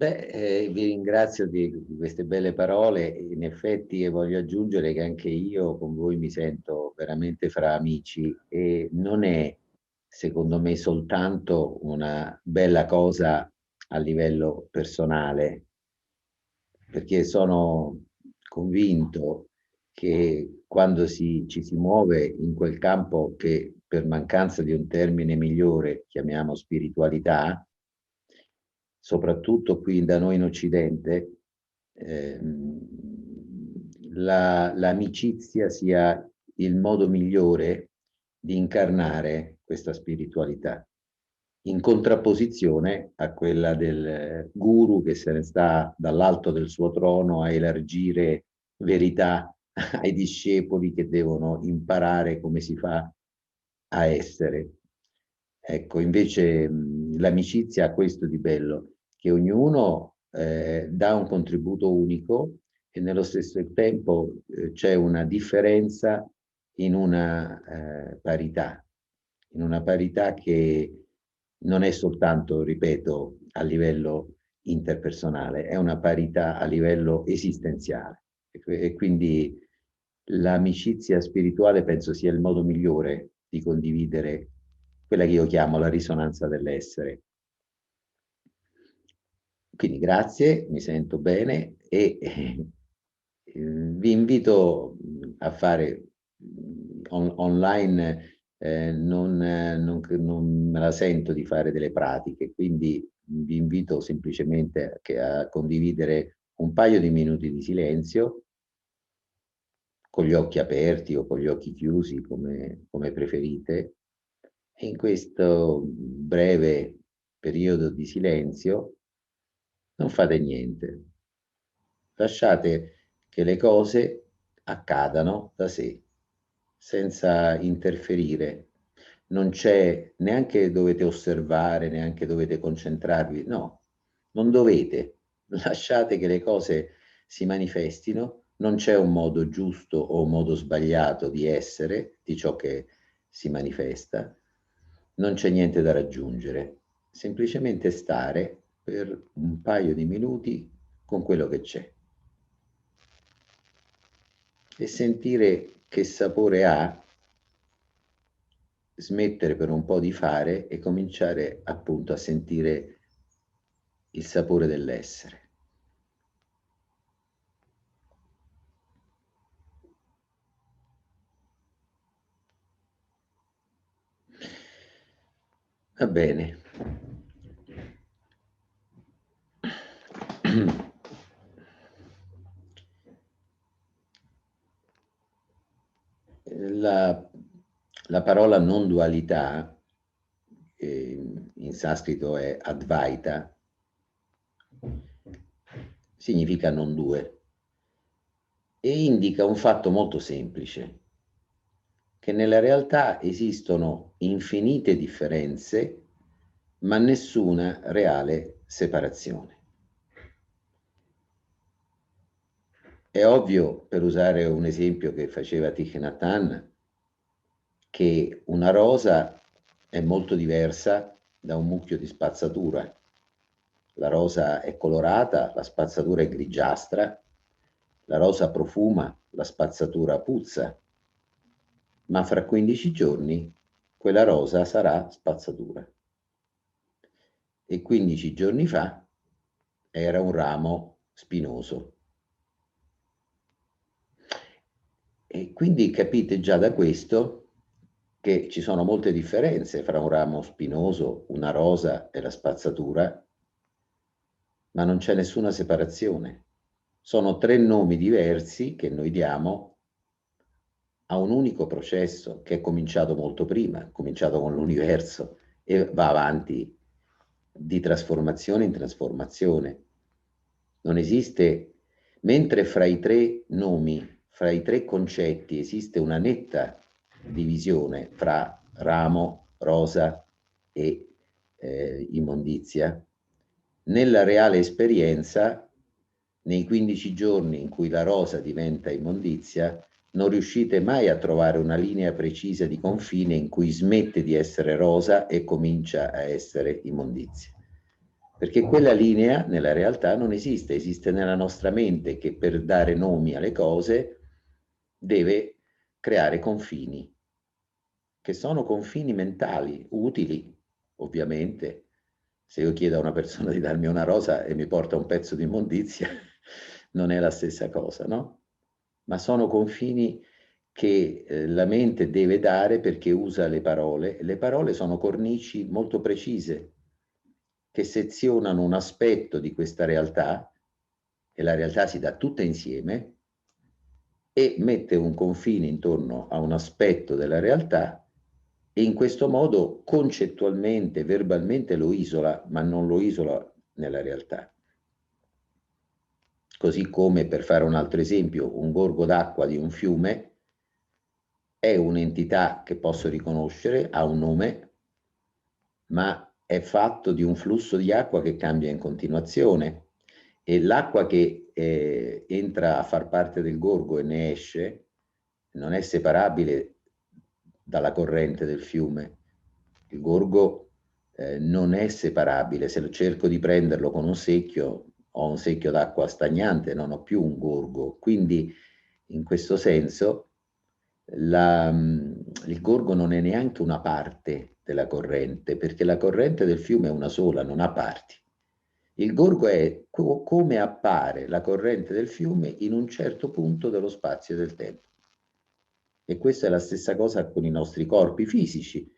Vi ringrazio di queste belle parole. In effetti voglio aggiungere che anche io con voi mi sento veramente fra amici e non è, secondo me, soltanto una bella cosa a livello personale, perché sono convinto che quando ci si muove in quel campo che per mancanza di un termine migliore chiamiamo spiritualità, soprattutto qui da noi in Occidente, l'amicizia sia il modo migliore di incarnare questa spiritualità, in contrapposizione a quella del guru che se ne sta dall'alto del suo trono a elargire verità ai discepoli che devono imparare come si fa a essere. Ecco, invece l'amicizia ha questo di bello, che ognuno dà un contributo unico e nello stesso tempo c'è una differenza in una parità che non è soltanto, ripeto, a livello interpersonale, è una parità a livello esistenziale. E quindi l'amicizia spirituale penso sia il modo migliore di condividere quella che io chiamo la risonanza dell'essere. Quindi grazie, mi sento bene e vi invito a fare online, non me la sento di fare delle pratiche, quindi vi invito semplicemente a condividere un paio di minuti di silenzio con gli occhi aperti o con gli occhi chiusi, come preferite. E in questo breve periodo di silenzio non fate niente. Lasciate che le cose accadano da sé, senza interferire. Non c'è, neanche dovete osservare, neanche dovete concentrarvi, no, non dovete. Lasciate che le cose si manifestino, non c'è un modo giusto o un modo sbagliato di essere, di ciò che si manifesta, non c'è niente da raggiungere, semplicemente stare per un paio di minuti con quello che c'è e sentire che sapore ha, smettere per un po' di fare e cominciare appunto a sentire il sapore dell'essere. Va bene. La, la parola non dualità, in sanscrito è Advaita, significa non due e indica un fatto molto semplice, che nella realtà esistono infinite differenze, ma nessuna reale separazione. È ovvio, per usare un esempio che faceva Thich Nhat Hanh, che una rosa è molto diversa da un mucchio di spazzatura. La rosa è colorata, la spazzatura è grigiastra, la rosa profuma, la spazzatura puzza, ma fra 15 giorni quella rosa sarà spazzatura. E 15 giorni fa era un ramo spinoso. E quindi capite già da questo che ci sono molte differenze fra un ramo spinoso, una rosa e la spazzatura, ma non c'è nessuna separazione. Sono tre nomi diversi che noi diamo a un unico processo che è cominciato molto prima, cominciato con l'universo e va avanti di trasformazione in trasformazione. Non esiste, mentre fra i tre nomi, fra i tre concetti esiste una netta divisione fra ramo, rosa e immondizia, nella reale esperienza, nei 15 giorni in cui la rosa diventa immondizia, non riuscite mai a trovare una linea precisa di confine in cui smette di essere rosa e comincia a essere immondizia. perché quella linea nella realtà non esiste, esiste nella nostra mente che per dare nomi alle cose deve creare confini, che sono confini mentali, utili, ovviamente. Se io chiedo a una persona di darmi una rosa e mi porta un pezzo di immondizia, non è la stessa cosa, no? Ma sono confini che la mente deve dare perché usa le parole. Le parole sono cornici molto precise che sezionano un aspetto di questa realtà, e la realtà si dà tutta insieme, e mette un confine intorno a un aspetto della realtà e in questo modo concettualmente, verbalmente lo isola, ma non lo isola nella realtà. Così come, per fare un altro esempio, un gorgo d'acqua di un fiume è un'entità che posso riconoscere, ha un nome, ma è fatto di un flusso di acqua che cambia in continuazione, e l'acqua che entra a far parte del gorgo e ne esce non è separabile dalla corrente del fiume. Il gorgo non è separabile. Se cerco di prenderlo con un secchio, ho un secchio d'acqua stagnante, non ho più un gorgo. Quindi, in questo senso, il gorgo non è neanche una parte della corrente, perché la corrente del fiume è una sola, non ha parti. Il gorgo è come appare la corrente del fiume in un certo punto dello spazio e del tempo. E questa è la stessa cosa con i nostri corpi fisici,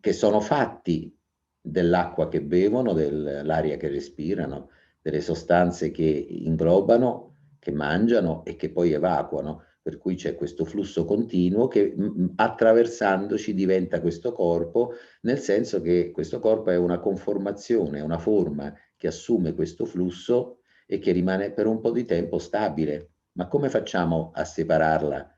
che sono fatti dell'acqua che bevono, dell'aria che respirano, delle sostanze che inglobano, che mangiano e che poi evacuano. Per cui c'è questo flusso continuo che attraversandoci diventa questo corpo, nel senso che questo corpo è una conformazione, una forma che assume questo flusso e che rimane per un po' di tempo stabile. Ma come facciamo a separarla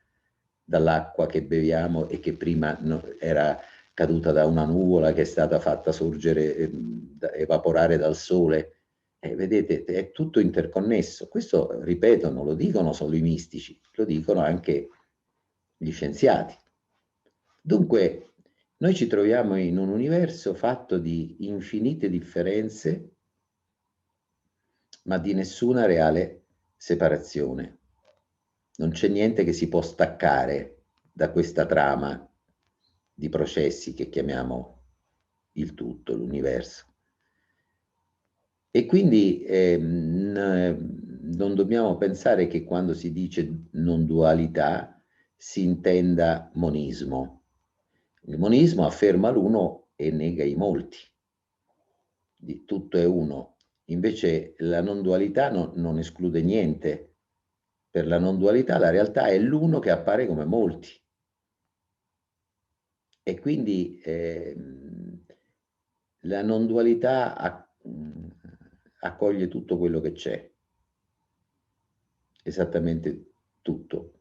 dall'acqua che beviamo e che prima era caduta da una nuvola che è stata fatta sorgere, evaporare dal sole? Vedete, è tutto interconnesso. Questo, ripeto, non lo dicono solo i mistici, lo dicono anche gli scienziati. Dunque, noi ci troviamo in un universo fatto di infinite differenze, ma di nessuna reale separazione. Non c'è niente che si può staccare da questa trama di processi che chiamiamo il tutto, l'universo. E quindi non dobbiamo pensare che quando si dice non dualità si intenda monismo. Il monismo afferma l'uno e nega i molti. Di tutto è uno. Invece la non dualità non esclude niente. Per la non dualità la realtà è l'uno che appare come molti. E quindi la non dualità accoglie tutto quello che c'è, esattamente tutto.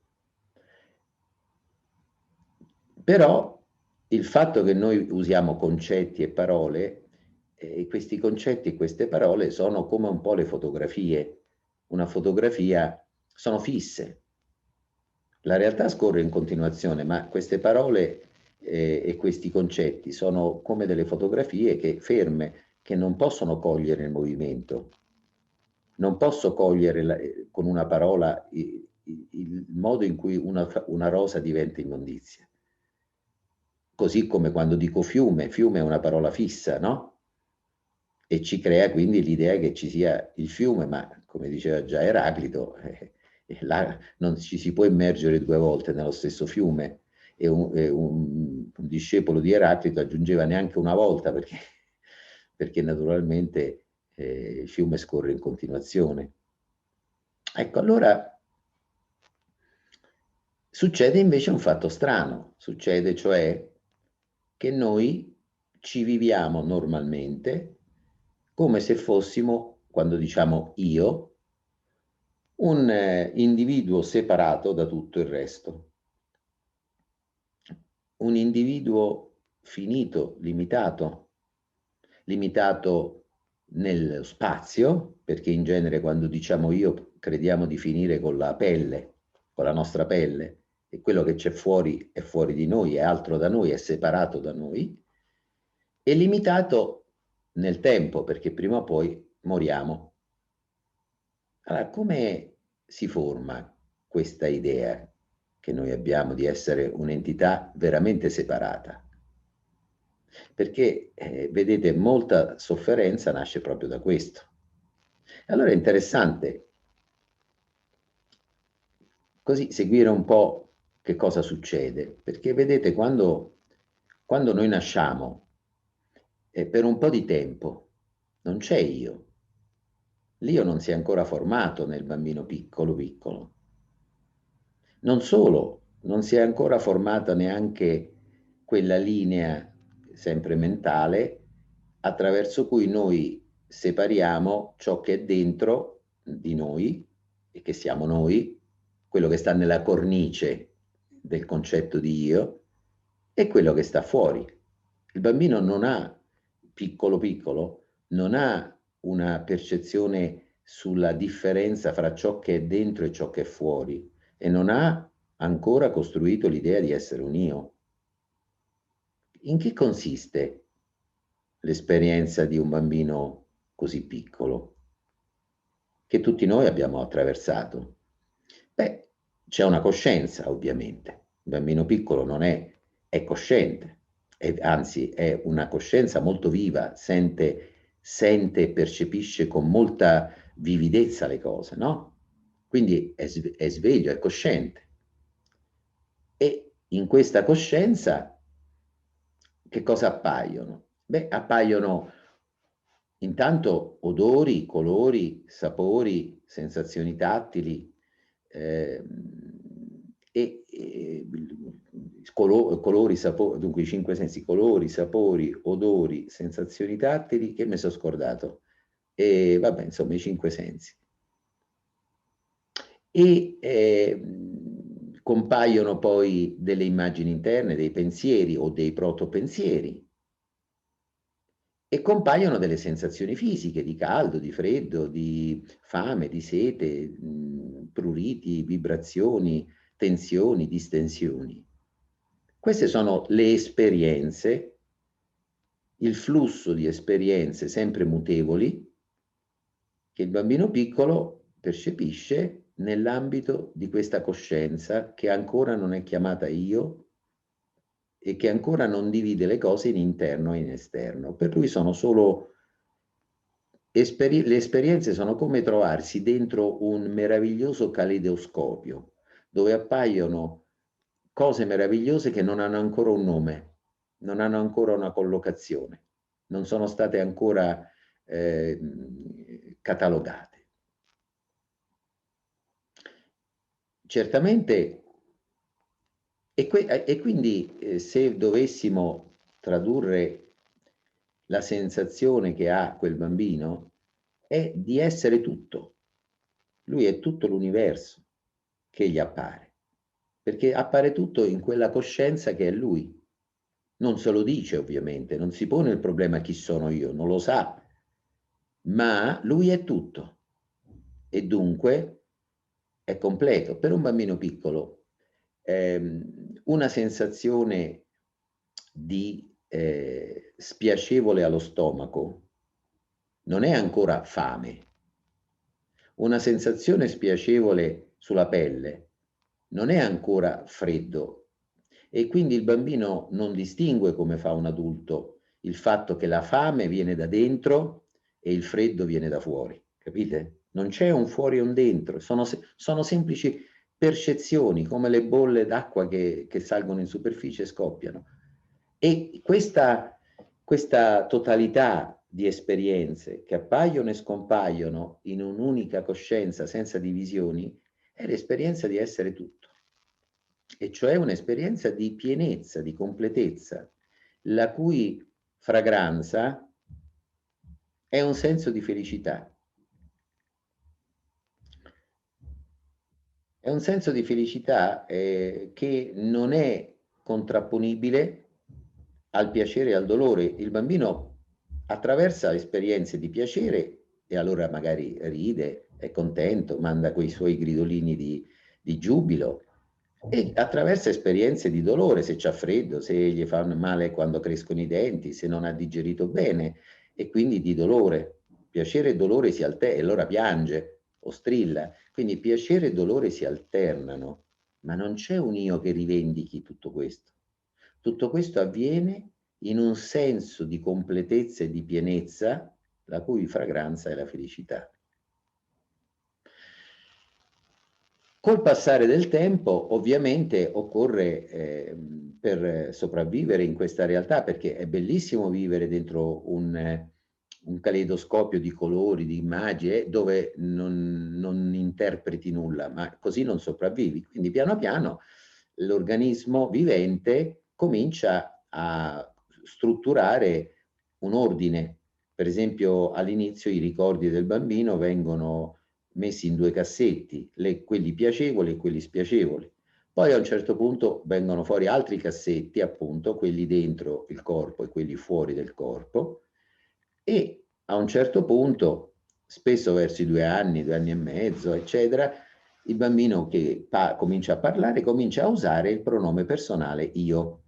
Però il fatto che noi usiamo concetti e parole, questi concetti e queste parole sono come un po' le fotografie. Una fotografia sono fisse. La realtà scorre in continuazione, ma queste parole e questi concetti sono come delle fotografie che ferme, che non possono cogliere il movimento. Non posso cogliere con una parola il modo in cui una rosa diventa immondizia. Così come quando dico fiume, fiume è una parola fissa, no? E ci crea quindi l'idea che ci sia il fiume, ma come diceva già Eraclito, là non ci si può immergere due volte nello stesso fiume, e un discepolo di Eraclito aggiungeva neanche una volta, perché naturalmente il fiume scorre in continuazione. Ecco, allora succede invece un fatto strano, succede cioè che noi ci viviamo normalmente come se fossimo, quando diciamo io, un individuo separato da tutto il resto. Un individuo finito, limitato nello spazio, perché in genere quando diciamo io crediamo di finire con la pelle, con la nostra pelle, e quello che c'è fuori è fuori di noi, è altro da noi, è separato da noi, e limitato nel tempo, perché prima o poi moriamo. Allora, come si forma questa idea che noi abbiamo di essere un'entità veramente separata? Perché, vedete, molta sofferenza nasce proprio da questo. Allora è interessante così seguire un po' che cosa succede, perché vedete, quando noi nasciamo, per un po' di tempo non c'è io. L'io non si è ancora formato nel bambino piccolo piccolo. Non solo, non si è ancora formata neanche quella linea, sempre mentale, attraverso cui noi separiamo ciò che è dentro di noi e che siamo noi, quello che sta nella cornice del concetto di io, e quello che sta fuori. Il bambino non ha, piccolo piccolo, non ha una percezione sulla differenza fra ciò che è dentro e ciò che è fuori, e non ha ancora costruito l'idea di essere un io. In che consiste l'esperienza di un bambino così piccolo, che tutti noi abbiamo attraversato? Beh, c'è una coscienza, ovviamente. Il bambino piccolo non è cosciente, anzi è una coscienza molto viva, sente e percepisce con molta vividezza le cose, no? Quindi è sveglio, è cosciente. E in questa coscienza che cosa appaiono? Beh, appaiono intanto odori, colori, sapori, sensazioni tattili, colori, sapori, dunque i 5 sensi: colori, sapori, odori, sensazioni tattili. Che mi sono scordato? E vabbè, insomma, i 5 sensi. E compaiono poi delle immagini interne, dei pensieri o dei protopensieri, e compaiono delle sensazioni fisiche di caldo, di freddo, di fame, di sete, pruriti, vibrazioni, tensioni, distensioni. Queste sono le esperienze, il flusso di esperienze sempre mutevoli che il bambino piccolo percepisce nell'ambito di questa coscienza che ancora non è chiamata io e che ancora non divide le cose in interno e in esterno. Per lui sono solo le esperienze, sono come trovarsi dentro un meraviglioso caleidoscopio, dove appaiono cose meravigliose che non hanno ancora un nome, non hanno ancora una collocazione, non sono state ancora catalogate. Certamente, e quindi se dovessimo tradurre la sensazione che ha quel bambino, è di essere tutto. Lui è tutto l'universo che gli appare, perché appare tutto in quella coscienza che è lui. Non se lo dice, ovviamente, non si pone il problema chi sono io, non lo sa, ma lui è tutto e dunque è completo. Per un bambino piccolo una sensazione di spiacevole allo stomaco non è ancora fame. Una sensazione spiacevole sulla pelle non è ancora freddo, e quindi il bambino non distingue, come fa un adulto, il fatto che la fame viene da dentro e il freddo viene da fuori, capite? Non c'è un fuori e un dentro, sono semplici percezioni, come le bolle d'acqua che salgono in superficie e scoppiano. E questa totalità di esperienze che appaiono e scompaiono in un'unica coscienza senza divisioni è l'esperienza di essere tutto, e cioè un'esperienza di pienezza, di completezza, la cui fragranza è un senso di felicità. È un senso di felicità che non è contrapponibile al piacere e al dolore. Il bambino attraversa esperienze di piacere e allora magari ride, è contento, manda quei suoi gridolini di giubilo, e attraversa esperienze di dolore, se c'ha freddo, se gli fanno male quando crescono i denti, se non ha digerito bene, e quindi di dolore. Piacere e dolore si alternano, e allora piange o strilla. Quindi piacere e dolore si alternano, ma non c'è un io che rivendichi tutto questo. Tutto questo avviene in un senso di completezza e di pienezza, la cui fragranza è la felicità. Col passare del tempo, ovviamente, occorre, per sopravvivere in questa realtà, perché è bellissimo vivere dentro un caleidoscopio di colori, di immagini, dove non interpreti nulla, ma così non sopravvivi. Quindi piano piano l'organismo vivente comincia a strutturare un ordine. Per esempio, all'inizio i ricordi del bambino vengono messi in due cassetti, quelli piacevoli e quelli spiacevoli. Poi a un certo punto vengono fuori altri cassetti, appunto, quelli dentro il corpo e quelli fuori del corpo, e a un certo punto, spesso verso i 2 anni, 2 anni e mezzo, eccetera, il bambino che comincia a parlare, comincia a usare il pronome personale io.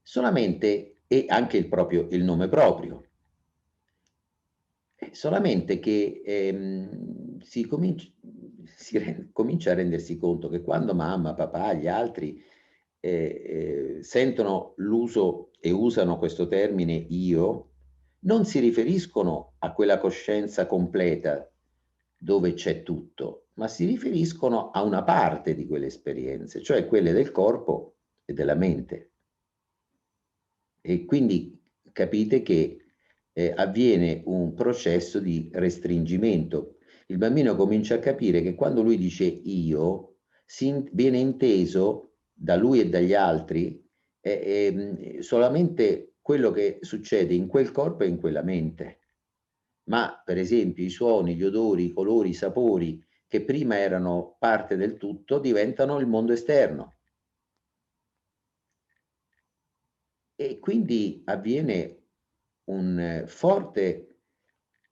Solamente, e anche il nome proprio. Solamente che comincia a rendersi conto che quando mamma, papà, gli altri sentono l'uso e usano questo termine io, non si riferiscono a quella coscienza completa dove c'è tutto, ma si riferiscono a una parte di quelle esperienze, cioè quelle del corpo e della mente. E quindi capite che avviene un processo di restringimento. Il bambino comincia a capire che quando lui dice io, viene inteso da lui e dagli altri solamente quello che succede in quel corpo e in quella mente. Ma per esempio i suoni, gli odori, i colori, i sapori, che prima erano parte del tutto, diventano il mondo esterno. E quindi avviene un forte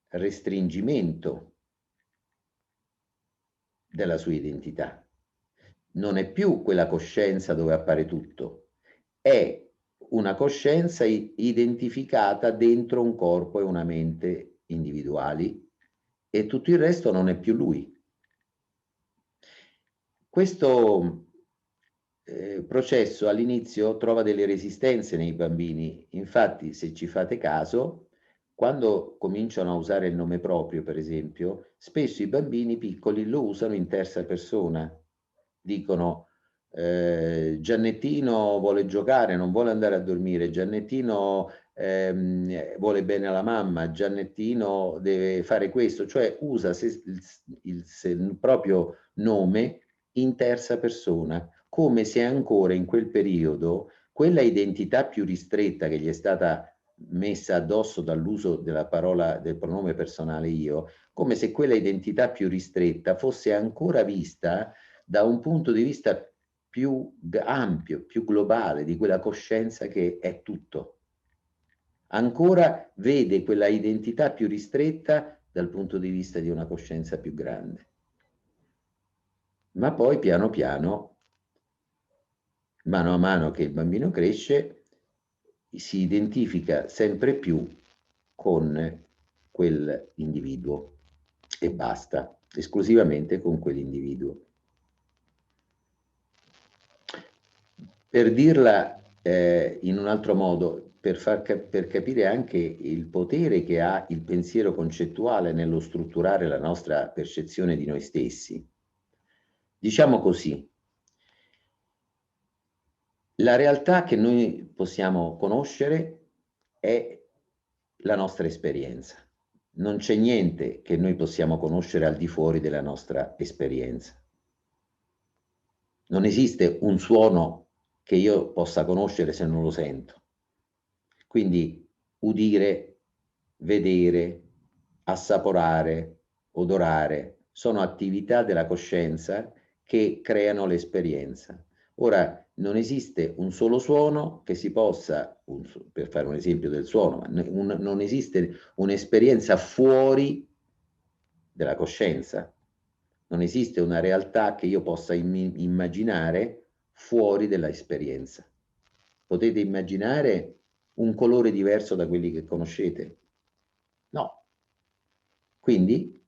restringimento della sua identità. Non è più quella coscienza dove appare tutto, è una coscienza identificata dentro un corpo e una mente individuali, e tutto il resto non è più lui. Questo processo all'inizio trova delle resistenze nei bambini. Infatti, se ci fate caso, quando cominciano a usare il nome proprio, per esempio, spesso i bambini piccoli lo usano in terza persona. Dicono Giannettino vuole giocare, non vuole andare a dormire, Giannettino vuole bene alla mamma, Giannettino deve fare questo, cioè usa il proprio nome in terza persona, come se ancora in quel periodo quella identità più ristretta che gli è stata messa addosso dall'uso della parola, del pronome personale io, come se quella identità più ristretta fosse ancora vista da un punto di vista più ampio, più globale, di quella coscienza che è tutto. Ancora vede quella identità più ristretta dal punto di vista di una coscienza più grande. Ma poi piano piano, mano a mano che il bambino cresce, si identifica sempre più con quell'individuo e basta, esclusivamente con quell'individuo. Per dirla in un altro modo, per capire anche il potere che ha il pensiero concettuale nello strutturare la nostra percezione di noi stessi, diciamo così: la realtà che noi possiamo conoscere è la nostra esperienza. Non c'è niente che noi possiamo conoscere al di fuori della nostra esperienza. Non esiste un suono che io possa conoscere se non lo sento. Quindi udire, vedere, assaporare, odorare sono attività della coscienza che creano l'esperienza. Ora, non esiste un solo suono che si possa, per fare un esempio del suono, ma non esiste un'esperienza fuori della coscienza. Non esiste una realtà che io possa immaginare fuori dell'esperienza. Potete immaginare un colore diverso da quelli che conoscete? No. Quindi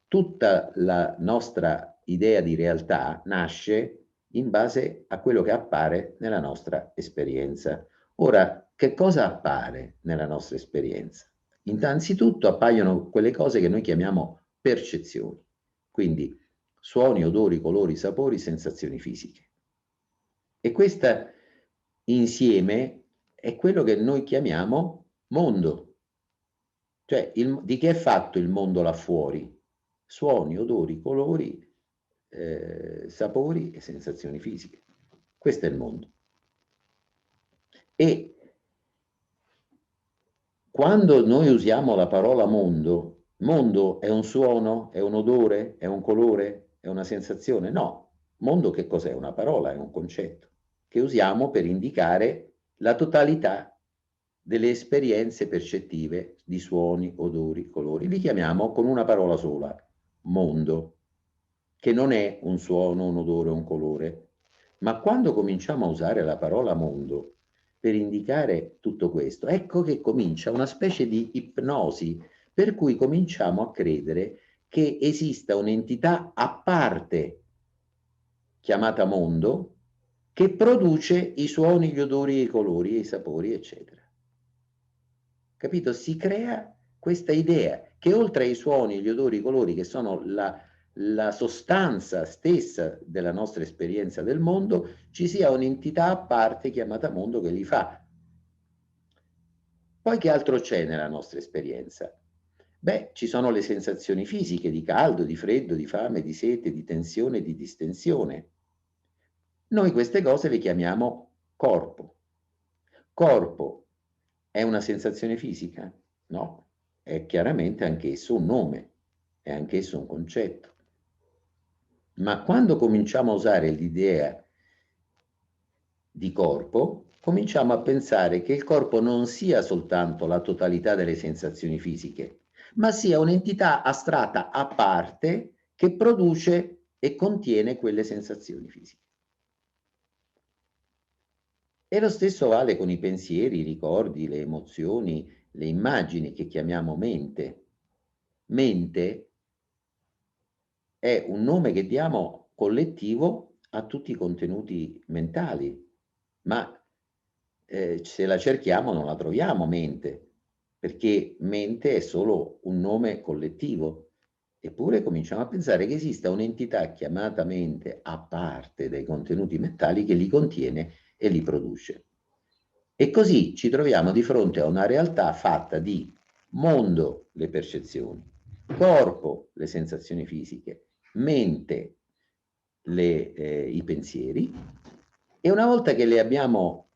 tutta la nostra idea di realtà nasce in base a quello che appare nella nostra esperienza. Ora, che cosa appare nella nostra esperienza? Innanzitutto appaiono quelle cose che noi chiamiamo percezioni, quindi suoni, odori, colori, sapori, sensazioni fisiche. E questa insieme è quello che noi chiamiamo mondo. Cioè, di che è fatto il mondo là fuori? Suoni, odori, colori, sapori e sensazioni fisiche. Questo è il mondo. E quando noi usiamo la parola mondo, mondo è un suono, è un odore, è un colore, è una sensazione? No. Mondo che cos'è? Una parola, è un concetto che usiamo per indicare la totalità delle esperienze percettive di suoni, odori, colori. Li chiamiamo con una parola sola, mondo, che non è un suono, un odore, un colore. Ma quando cominciamo a usare la parola mondo per indicare tutto questo, ecco che comincia una specie di ipnosi, per cui cominciamo a credere che esista un'entità a parte, chiamata mondo, che produce i suoni, gli odori, i colori, i sapori, eccetera. Capito? Si crea questa idea che oltre ai suoni, gli odori, i colori, che sono la sostanza stessa della nostra esperienza del mondo, ci sia un'entità a parte chiamata mondo che li fa. Poi che altro c'è nella nostra esperienza? Beh, ci sono le sensazioni fisiche di caldo, di freddo, di fame, di sete, di tensione, di distensione. Noi queste cose le chiamiamo corpo. Corpo è una sensazione fisica? No, è chiaramente anch'esso un nome, è anch'esso un concetto. Ma quando cominciamo a usare l'idea di corpo, cominciamo a pensare che il corpo non sia soltanto la totalità delle sensazioni fisiche, ma sia un'entità astratta a parte che produce e contiene quelle sensazioni fisiche. E lo stesso vale con i pensieri, i ricordi, le emozioni, le immagini che chiamiamo mente. Mente è un nome che diamo collettivo a tutti i contenuti mentali, ma se la cerchiamo non la troviamo mente, perché mente è solo un nome collettivo. Eppure cominciamo a pensare che esista un'entità chiamata mente a parte dai contenuti mentali che li contiene e li produce. E così ci troviamo di fronte a una realtà fatta di mondo, le percezioni, corpo, le sensazioni fisiche, mente, i pensieri, e una volta che le abbiamo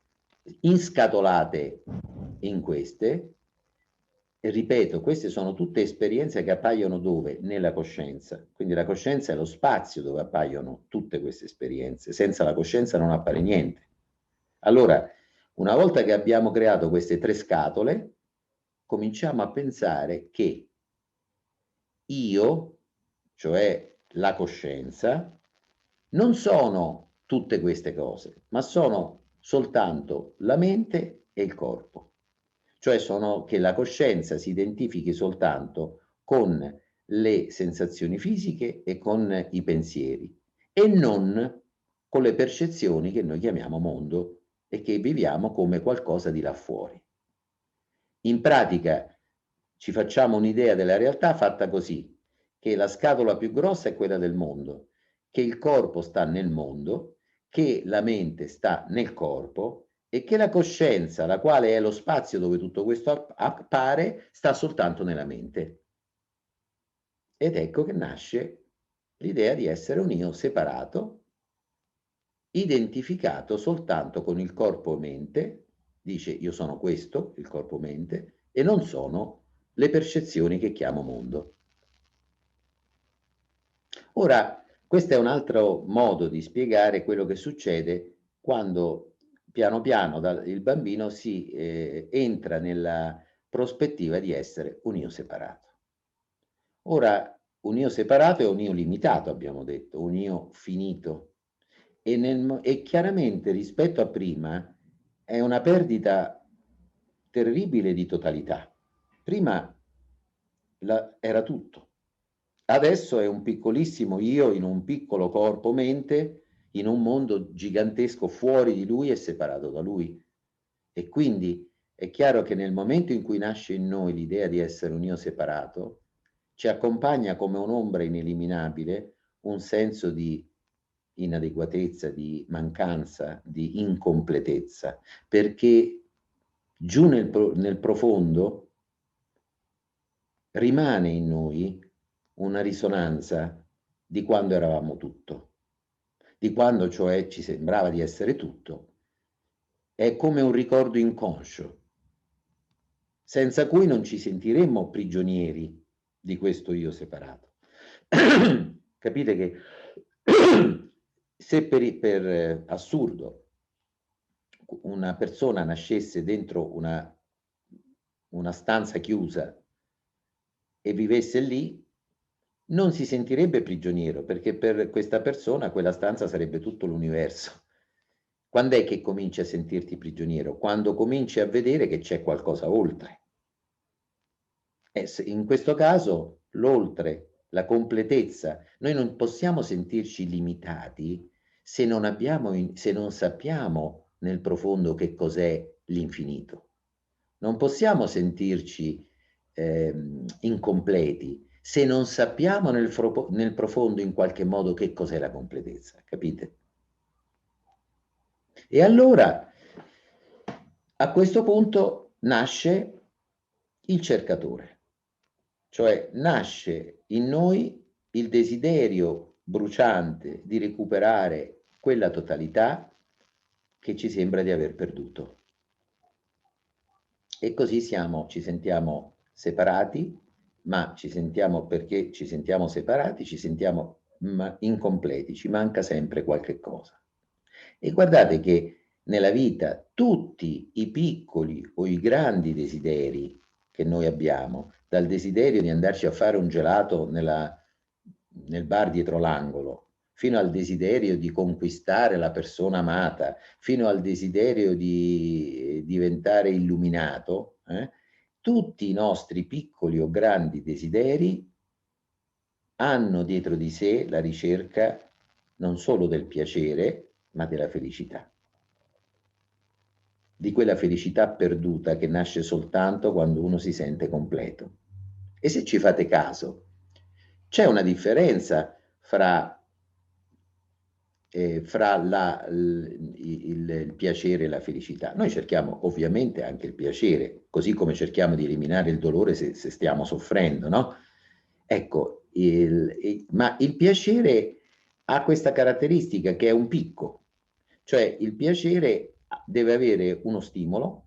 inscatolate in queste, e ripeto, queste sono tutte esperienze che appaiono dove? Nella coscienza. Quindi la coscienza è lo spazio dove appaiono tutte queste esperienze. Senza la coscienza non appare niente. Allora, una volta che abbiamo creato queste tre scatole, cominciamo a pensare che io, cioè la coscienza, non sono tutte queste cose, ma sono soltanto la mente e il corpo. Cioè sono che la coscienza si identifichi soltanto con le sensazioni fisiche e con i pensieri e non con le percezioni che noi chiamiamo mondo e che viviamo come qualcosa di là fuori. In pratica ci facciamo un'idea della realtà fatta così, che la scatola più grossa è quella del mondo, che il corpo sta nel mondo, che la mente sta nel corpo e che la coscienza, la quale è lo spazio dove tutto questo appare, sta soltanto nella mente. Ed ecco che nasce l'idea di essere un io separato, identificato soltanto con il corpo-mente, dice io sono questo, il corpo-mente, e non sono le percezioni che chiamo mondo. Ora, questo è un altro modo di spiegare quello che succede quando piano piano il bambino si entra nella prospettiva di essere un io separato. Ora, un io separato è un io limitato, abbiamo detto, un io finito. E chiaramente rispetto a prima è una perdita terribile di totalità. Prima era tutto, adesso è un piccolissimo io in un piccolo corpo mente, in un mondo gigantesco fuori di lui e separato da lui. E quindi è chiaro che nel momento in cui nasce in noi l'idea di essere un io separato, ci accompagna come un'ombra ineliminabile un senso di inadeguatezza, di mancanza, di incompletezza, perché giù nel profondo rimane in noi una risonanza di quando eravamo tutto, di quando cioè ci sembrava di essere tutto. È come un ricordo inconscio, senza cui non ci sentiremmo prigionieri di questo io separato. Capite che se per assurdo una persona nascesse dentro una stanza chiusa e vivesse lì, non si sentirebbe prigioniero, perché per questa persona quella stanza sarebbe tutto l'universo. Quando è che cominci a sentirti prigioniero? Quando cominci a vedere che c'è qualcosa oltre. In questo caso, l'oltre, la completezza, noi non possiamo sentirci limitati se non sappiamo nel profondo che cos'è l'infinito. Non possiamo sentirci incompleti se non sappiamo nel profondo in qualche modo che cos'è la completezza, capite? E allora a questo punto nasce il cercatore, cioè nasce in noi il desiderio bruciante di recuperare quella totalità che ci sembra di aver perduto. E così ci sentiamo separati, ma perché ci sentiamo separati, ci sentiamo incompleti, ci manca sempre qualche cosa. E guardate che nella vita tutti i piccoli o i grandi desideri che noi abbiamo, dal desiderio di andarci a fare un gelato nel bar dietro l'angolo, fino al desiderio di conquistare la persona amata, fino al desiderio di diventare illuminato, tutti i nostri piccoli o grandi desideri hanno dietro di sé la ricerca non solo del piacere, ma della felicità. Di quella felicità perduta che nasce soltanto quando uno si sente completo. E se ci fate caso, c'è una differenza fra il piacere e la felicità. Noi cerchiamo ovviamente anche il piacere, così come cerchiamo di eliminare il dolore se stiamo soffrendo, no? Ecco, ma il piacere ha questa caratteristica che è un picco, cioè il piacere deve avere uno stimolo,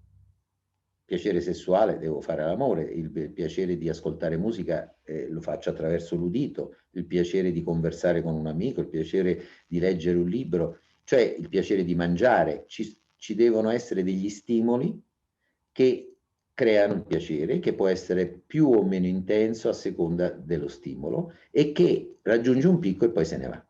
piacere sessuale, devo fare l'amore, il piacere di ascoltare musica lo faccio attraverso l'udito, il piacere di conversare con un amico, il piacere di leggere un libro, cioè il piacere di mangiare. Ci devono essere degli stimoli che creano il piacere, che può essere più o meno intenso a seconda dello stimolo e che raggiunge un picco e poi se ne va.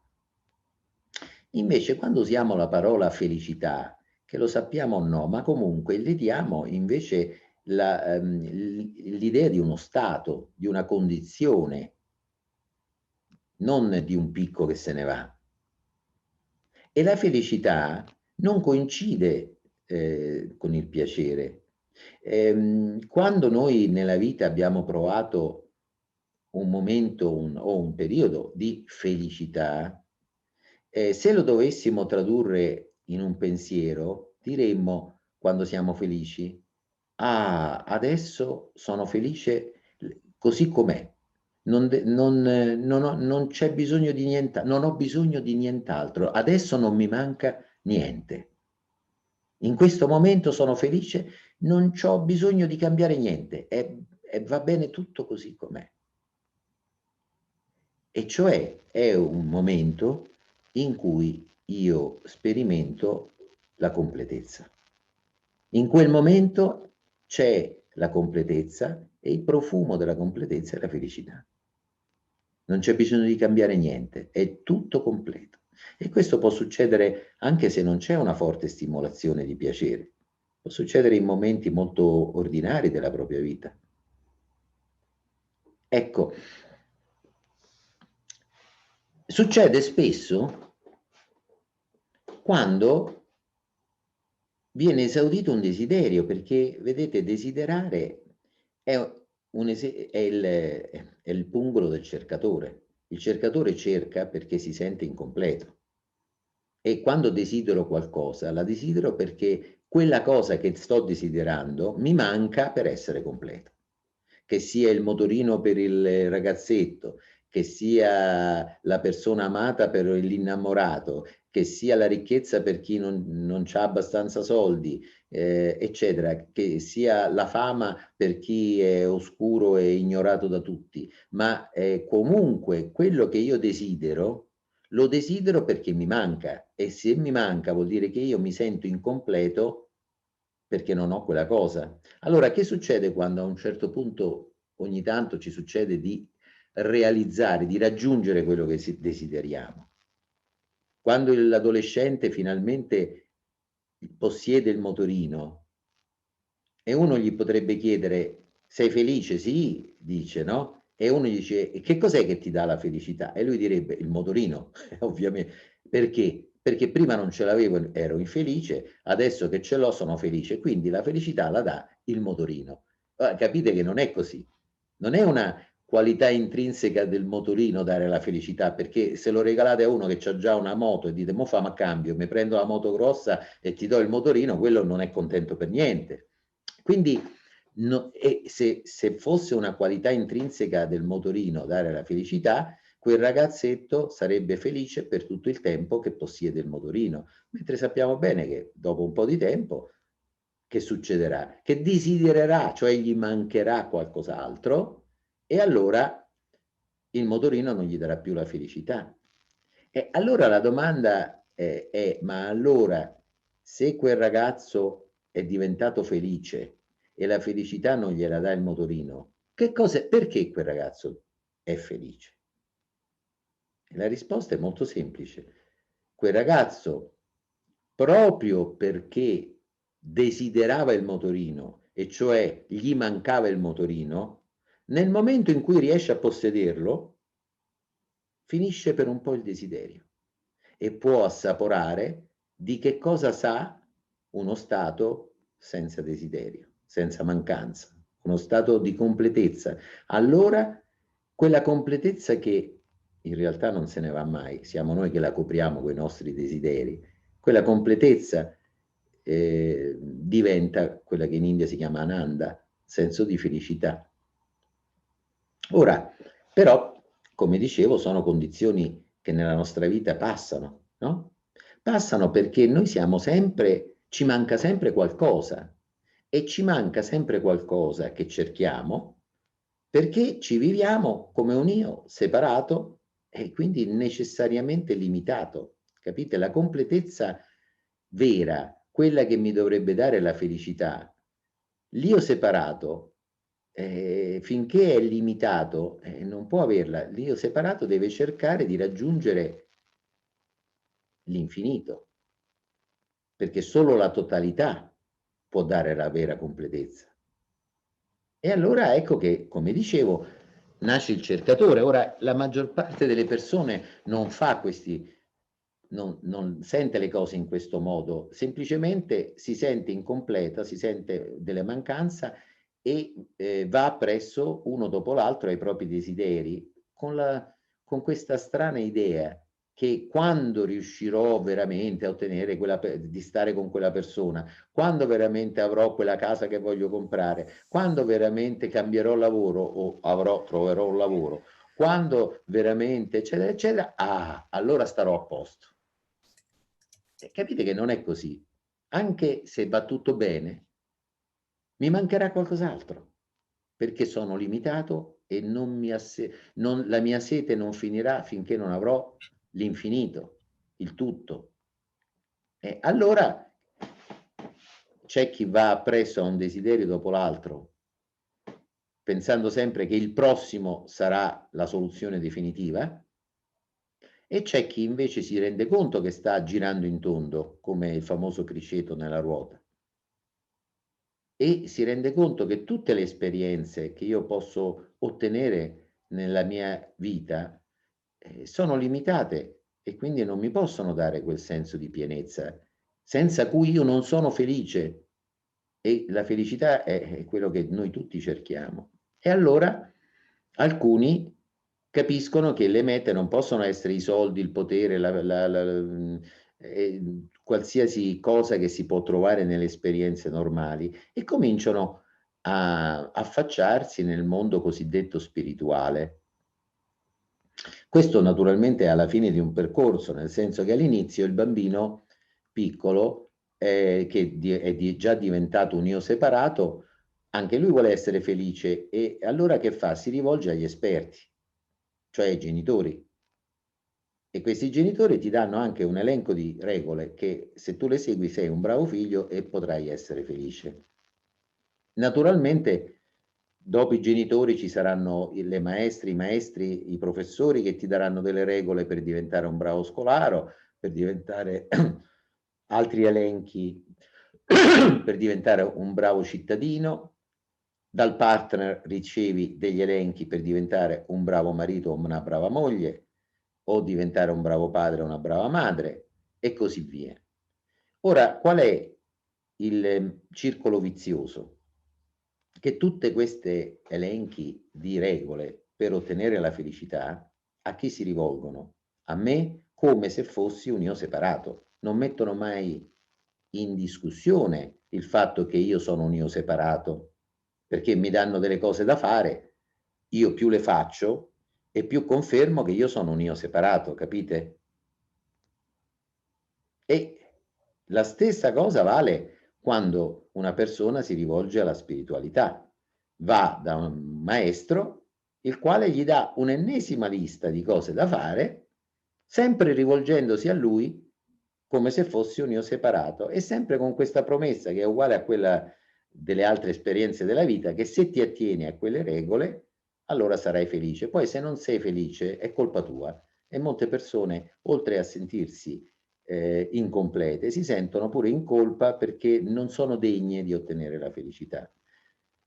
Invece quando usiamo la parola felicità, che lo sappiamo o no, ma comunque le diamo invece l'idea di uno stato, di una condizione, non di un picco che se ne va. E la felicità non coincide con il piacere. Quando noi nella vita abbiamo provato un momento o un periodo di felicità, se lo dovessimo tradurre in un pensiero, diremmo, quando siamo felici, ah, adesso sono felice così com'è. Non c'è bisogno di niente, non ho bisogno di nient'altro. Adesso non mi manca niente. In questo momento sono felice, non ho bisogno di cambiare niente e va bene tutto così com'è. E cioè è un momento in cui io sperimento la completezza. In quel momento c'è la completezza e il profumo della completezza è la felicità. Non c'è bisogno di cambiare niente, è tutto completo. E questo può succedere anche se non c'è una forte stimolazione di piacere. può succedere in momenti molto ordinari della propria vita. Ecco, succede spesso quando viene esaudito un desiderio, perché vedete, desiderare è, è il pungolo del cercatore. Il cercatore cerca perché si sente incompleto. E quando desidero qualcosa, la desidero perché quella cosa che sto desiderando mi manca per essere completo. Che sia il motorino per il ragazzetto, che sia la persona amata per l'innamorato, che sia la ricchezza per chi non ha abbastanza soldi, eccetera, che sia la fama per chi è oscuro e ignorato da tutti, ma comunque quello che io desidero lo desidero perché mi manca, e se mi manca vuol dire che io mi sento incompleto perché non ho quella cosa. Allora, che succede quando a un certo punto, ogni tanto ci succede di realizzare, di raggiungere quello che desideriamo? Quando l'adolescente finalmente possiede il motorino e uno gli potrebbe chiedere: sei felice? Sì, dice, no? E uno gli dice: e che cos'è che ti dà la felicità? E lui direbbe: il motorino, ovviamente. Perché? Perché prima non ce l'avevo, ero infelice, adesso che ce l'ho sono felice, quindi la felicità la dà il motorino. Allora, capite che non è così. Non è una qualità intrinseca del motorino dare la felicità, perché se lo regalate a uno che ha già una moto e dite: mo fa ma cambio, mi prendo la moto grossa e ti do il motorino, quello non è contento per niente. Quindi se fosse una qualità intrinseca del motorino dare la felicità, quel ragazzetto sarebbe felice per tutto il tempo che possiede il motorino, mentre sappiamo bene che dopo un po' di tempo che succederà? Che desidererà, cioè gli mancherà qualcos'altro e allora il motorino non gli darà più la felicità. E allora la domanda ma allora se quel ragazzo è diventato felice e la felicità non gliela dà il motorino, perché quel ragazzo è felice? E la risposta è molto semplice. Quel ragazzo, proprio perché desiderava il motorino, e cioè gli mancava il motorino, nel momento in cui riesce a possederlo, finisce per un po' il desiderio e può assaporare di che cosa sa uno stato senza desiderio, senza mancanza, uno stato di completezza. Allora, quella completezza che in realtà non se ne va mai, siamo noi che la copriamo con i nostri desideri, quella completezza diventa quella che in India si chiama Ananda, senso di felicità. Ora, però, come dicevo, sono condizioni che nella nostra vita passano, no? Passano perché noi siamo sempre, ci manca sempre qualcosa e ci manca sempre qualcosa che cerchiamo perché ci viviamo come un io separato e quindi necessariamente limitato. Capite? La completezza vera, quella che mi dovrebbe dare la felicità, l'io separato, finché è limitato, non può averla. L'io separato deve cercare di raggiungere l'infinito, perché solo la totalità può dare la vera completezza. E allora ecco che, come dicevo, nasce il cercatore. Ora, la maggior parte delle persone non fa questi, non sente le cose in questo modo, semplicemente si sente incompleta, si sente delle mancanze e va appresso uno dopo l'altro ai propri desideri, con questa strana idea che quando riuscirò veramente a ottenere di stare con quella persona, quando veramente avrò quella casa che voglio comprare, quando veramente cambierò lavoro o troverò un lavoro, quando veramente, eccetera, eccetera, allora starò a posto. E capite che non è così. Anche se va tutto bene, mi mancherà qualcos'altro, perché sono limitato e la mia sete non finirà finché non avrò l'infinito, il tutto. E allora c'è chi va appresso a un desiderio dopo l'altro, pensando sempre che il prossimo sarà la soluzione definitiva, e c'è chi invece si rende conto che sta girando in tondo, come il famoso criceto nella ruota. e si rende conto che tutte le esperienze che io posso ottenere nella mia vita sono limitate e quindi non mi possono dare quel senso di pienezza, senza cui io non sono felice. E la felicità è quello che noi tutti cerchiamo. E allora alcuni capiscono che le mete non possono essere i soldi, il potere, qualsiasi cosa che si può trovare nelle esperienze normali e cominciano a affacciarsi nel mondo cosiddetto spirituale. Questo naturalmente è alla fine di un percorso, nel senso che all'inizio il bambino piccolo, che è già diventato un io separato, anche lui vuole essere felice e allora che fa? Si rivolge agli esperti, cioè ai genitori. E questi genitori ti danno anche un elenco di regole che se tu le segui sei un bravo figlio e potrai essere felice. Naturalmente dopo i genitori ci saranno le maestri, i maestri, i professori che ti daranno delle regole per diventare un bravo scolaro, per diventare altri elenchi per diventare un bravo cittadino. Dal partner ricevi degli elenchi per diventare un bravo marito o una brava moglie, o diventare un bravo padre o una brava madre, e così via. Ora, qual è il circolo vizioso? Che tutte queste elenchi di regole per ottenere la felicità, a chi si rivolgono? A me come se fossi un io separato. Non mettono mai in discussione il fatto che io sono un io separato, perché mi danno delle cose da fare, io più le faccio e più confermo che io sono un io separato, capite? E la stessa cosa vale quando una persona si rivolge alla spiritualità. Va da un maestro, il quale gli dà un'ennesima lista di cose da fare, sempre rivolgendosi a lui come se fosse un io separato e sempre con questa promessa che è uguale a quella delle altre esperienze della vita, che se ti attieni a quelle regole, allora sarai felice. Poi se non sei felice è colpa tua. E molte persone, oltre a sentirsi incomplete, si sentono pure in colpa perché non sono degne di ottenere la felicità.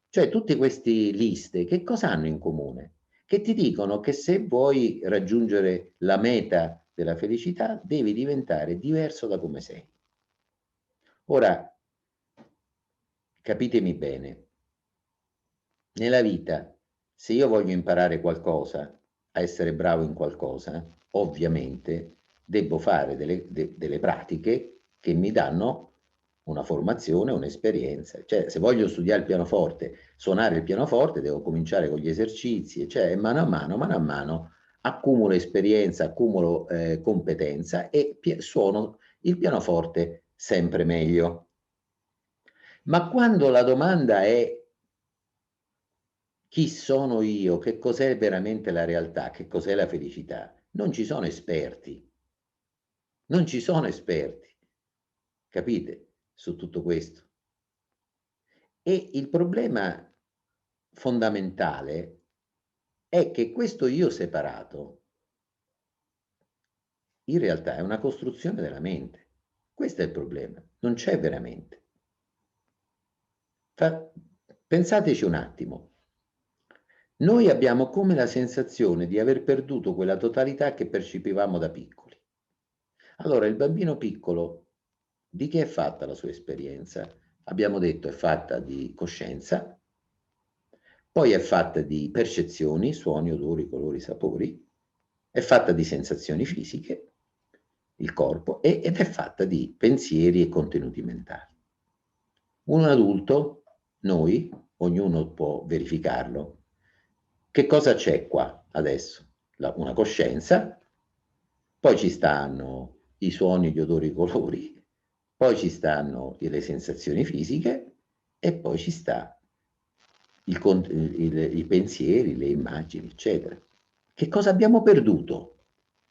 Cioè tutte queste liste che cosa hanno in comune? Che ti dicono che se vuoi raggiungere la meta della felicità devi diventare diverso da come sei. Ora, capitemi bene, nella vita, se io voglio imparare qualcosa, a essere bravo in qualcosa, ovviamente devo fare delle pratiche che mi danno una formazione, un'esperienza. Cioè, se voglio studiare il pianoforte, suonare il pianoforte, devo cominciare con gli esercizi, cioè mano a mano accumulo esperienza, accumulo competenza e suono il pianoforte sempre meglio. Ma quando la domanda è chi sono io, che cos'è veramente la realtà, che cos'è la felicità, non ci sono esperti, non ci sono esperti, capite, su tutto questo. E il problema fondamentale è che questo io separato in realtà è una costruzione della mente. Questo è il problema, non c'è veramente. Pensateci un attimo. Noi abbiamo come la sensazione di aver perduto quella totalità che percepivamo da piccoli. Allora, il bambino piccolo, di che è fatta la sua esperienza? Abbiamo detto è fatta di coscienza, poi è fatta di percezioni, suoni, odori, colori, sapori, è fatta di sensazioni fisiche, il corpo, ed è fatta di pensieri e contenuti mentali. Un adulto, noi, ognuno può verificarlo. Che cosa c'è qua adesso? Una coscienza, poi ci stanno i suoni, gli odori, i colori, poi ci stanno le sensazioni fisiche e poi ci sta i pensieri, le immagini, eccetera. Che cosa abbiamo perduto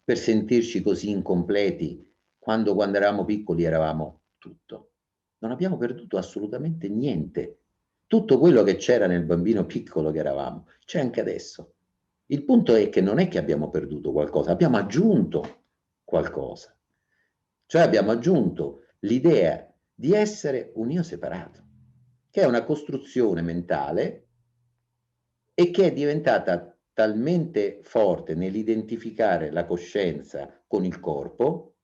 per sentirci così incompleti quando eravamo piccoli eravamo tutto? Non abbiamo perduto assolutamente niente. Tutto quello che c'era nel bambino piccolo che eravamo, c'è anche adesso. Il punto è che non è che abbiamo perduto qualcosa, abbiamo aggiunto qualcosa. Cioè abbiamo aggiunto l'idea di essere un io separato. che è una costruzione mentale e che è diventata talmente forte nell'identificare la coscienza con il corpo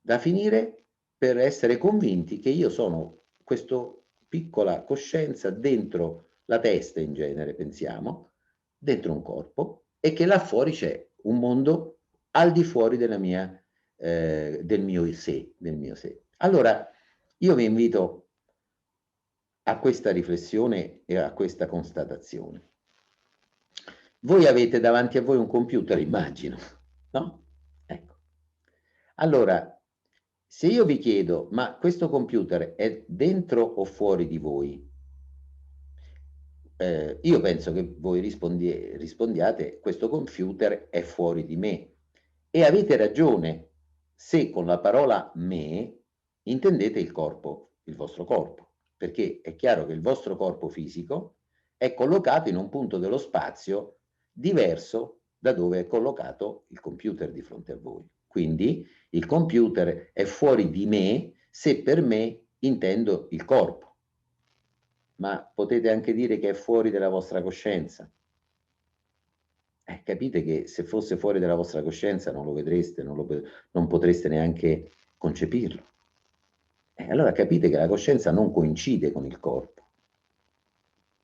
da finire per essere convinti che io sono questa piccola coscienza dentro la testa, in genere pensiamo, dentro un corpo, e che là fuori c'è un mondo al di fuori del mio sé, del mio sé. Allora, io vi invito a questa riflessione e a questa constatazione. Voi avete davanti a voi un computer, immagino, no? Ecco. Allora, se io vi chiedo, ma questo computer è dentro o fuori di voi? Io penso che voi rispondiate, questo computer è fuori di me. E avete ragione se con la parola me intendete il corpo, il vostro corpo, perché è chiaro che il vostro corpo fisico è collocato in un punto dello spazio diverso da dove è collocato il computer di fronte a voi. Quindi il computer è fuori di me se per me intendo il corpo, ma potete anche dire che è fuori dalla vostra coscienza. Capite che se fosse fuori dalla vostra coscienza non lo vedreste, non potreste neanche concepirlo. Allora capite che la coscienza non coincide con il corpo.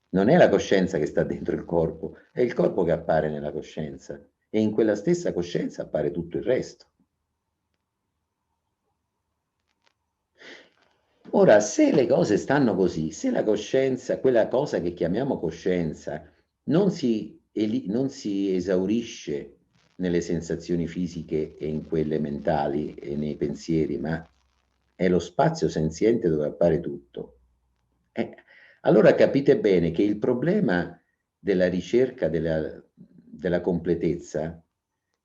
Non è la coscienza che sta dentro il corpo, è il corpo che appare nella coscienza e in quella stessa coscienza appare tutto il resto. Ora, se le cose stanno così, se la coscienza, quella cosa che chiamiamo coscienza, non si esaurisce nelle sensazioni fisiche e in quelle mentali e nei pensieri, ma è lo spazio senziente dove appare tutto. Allora capite bene che il problema della ricerca della completezza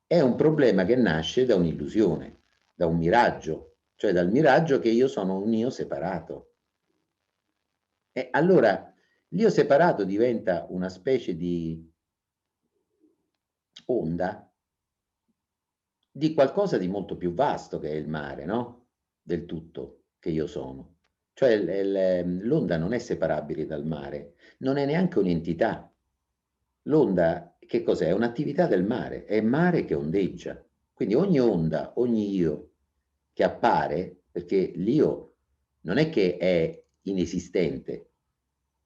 è un problema che nasce da un'illusione, da un miraggio, cioè dal miraggio che io sono un io separato. E allora l'io separato diventa una specie di onda di qualcosa di molto più vasto che è il mare, no? Del tutto che io sono. Cioè l'onda non è separabile dal mare, non è neanche un'entità. L'onda che cos'è? È un'attività del mare, è mare che ondeggia. Quindi ogni onda, ogni io che appare, perché l'io non è che è inesistente,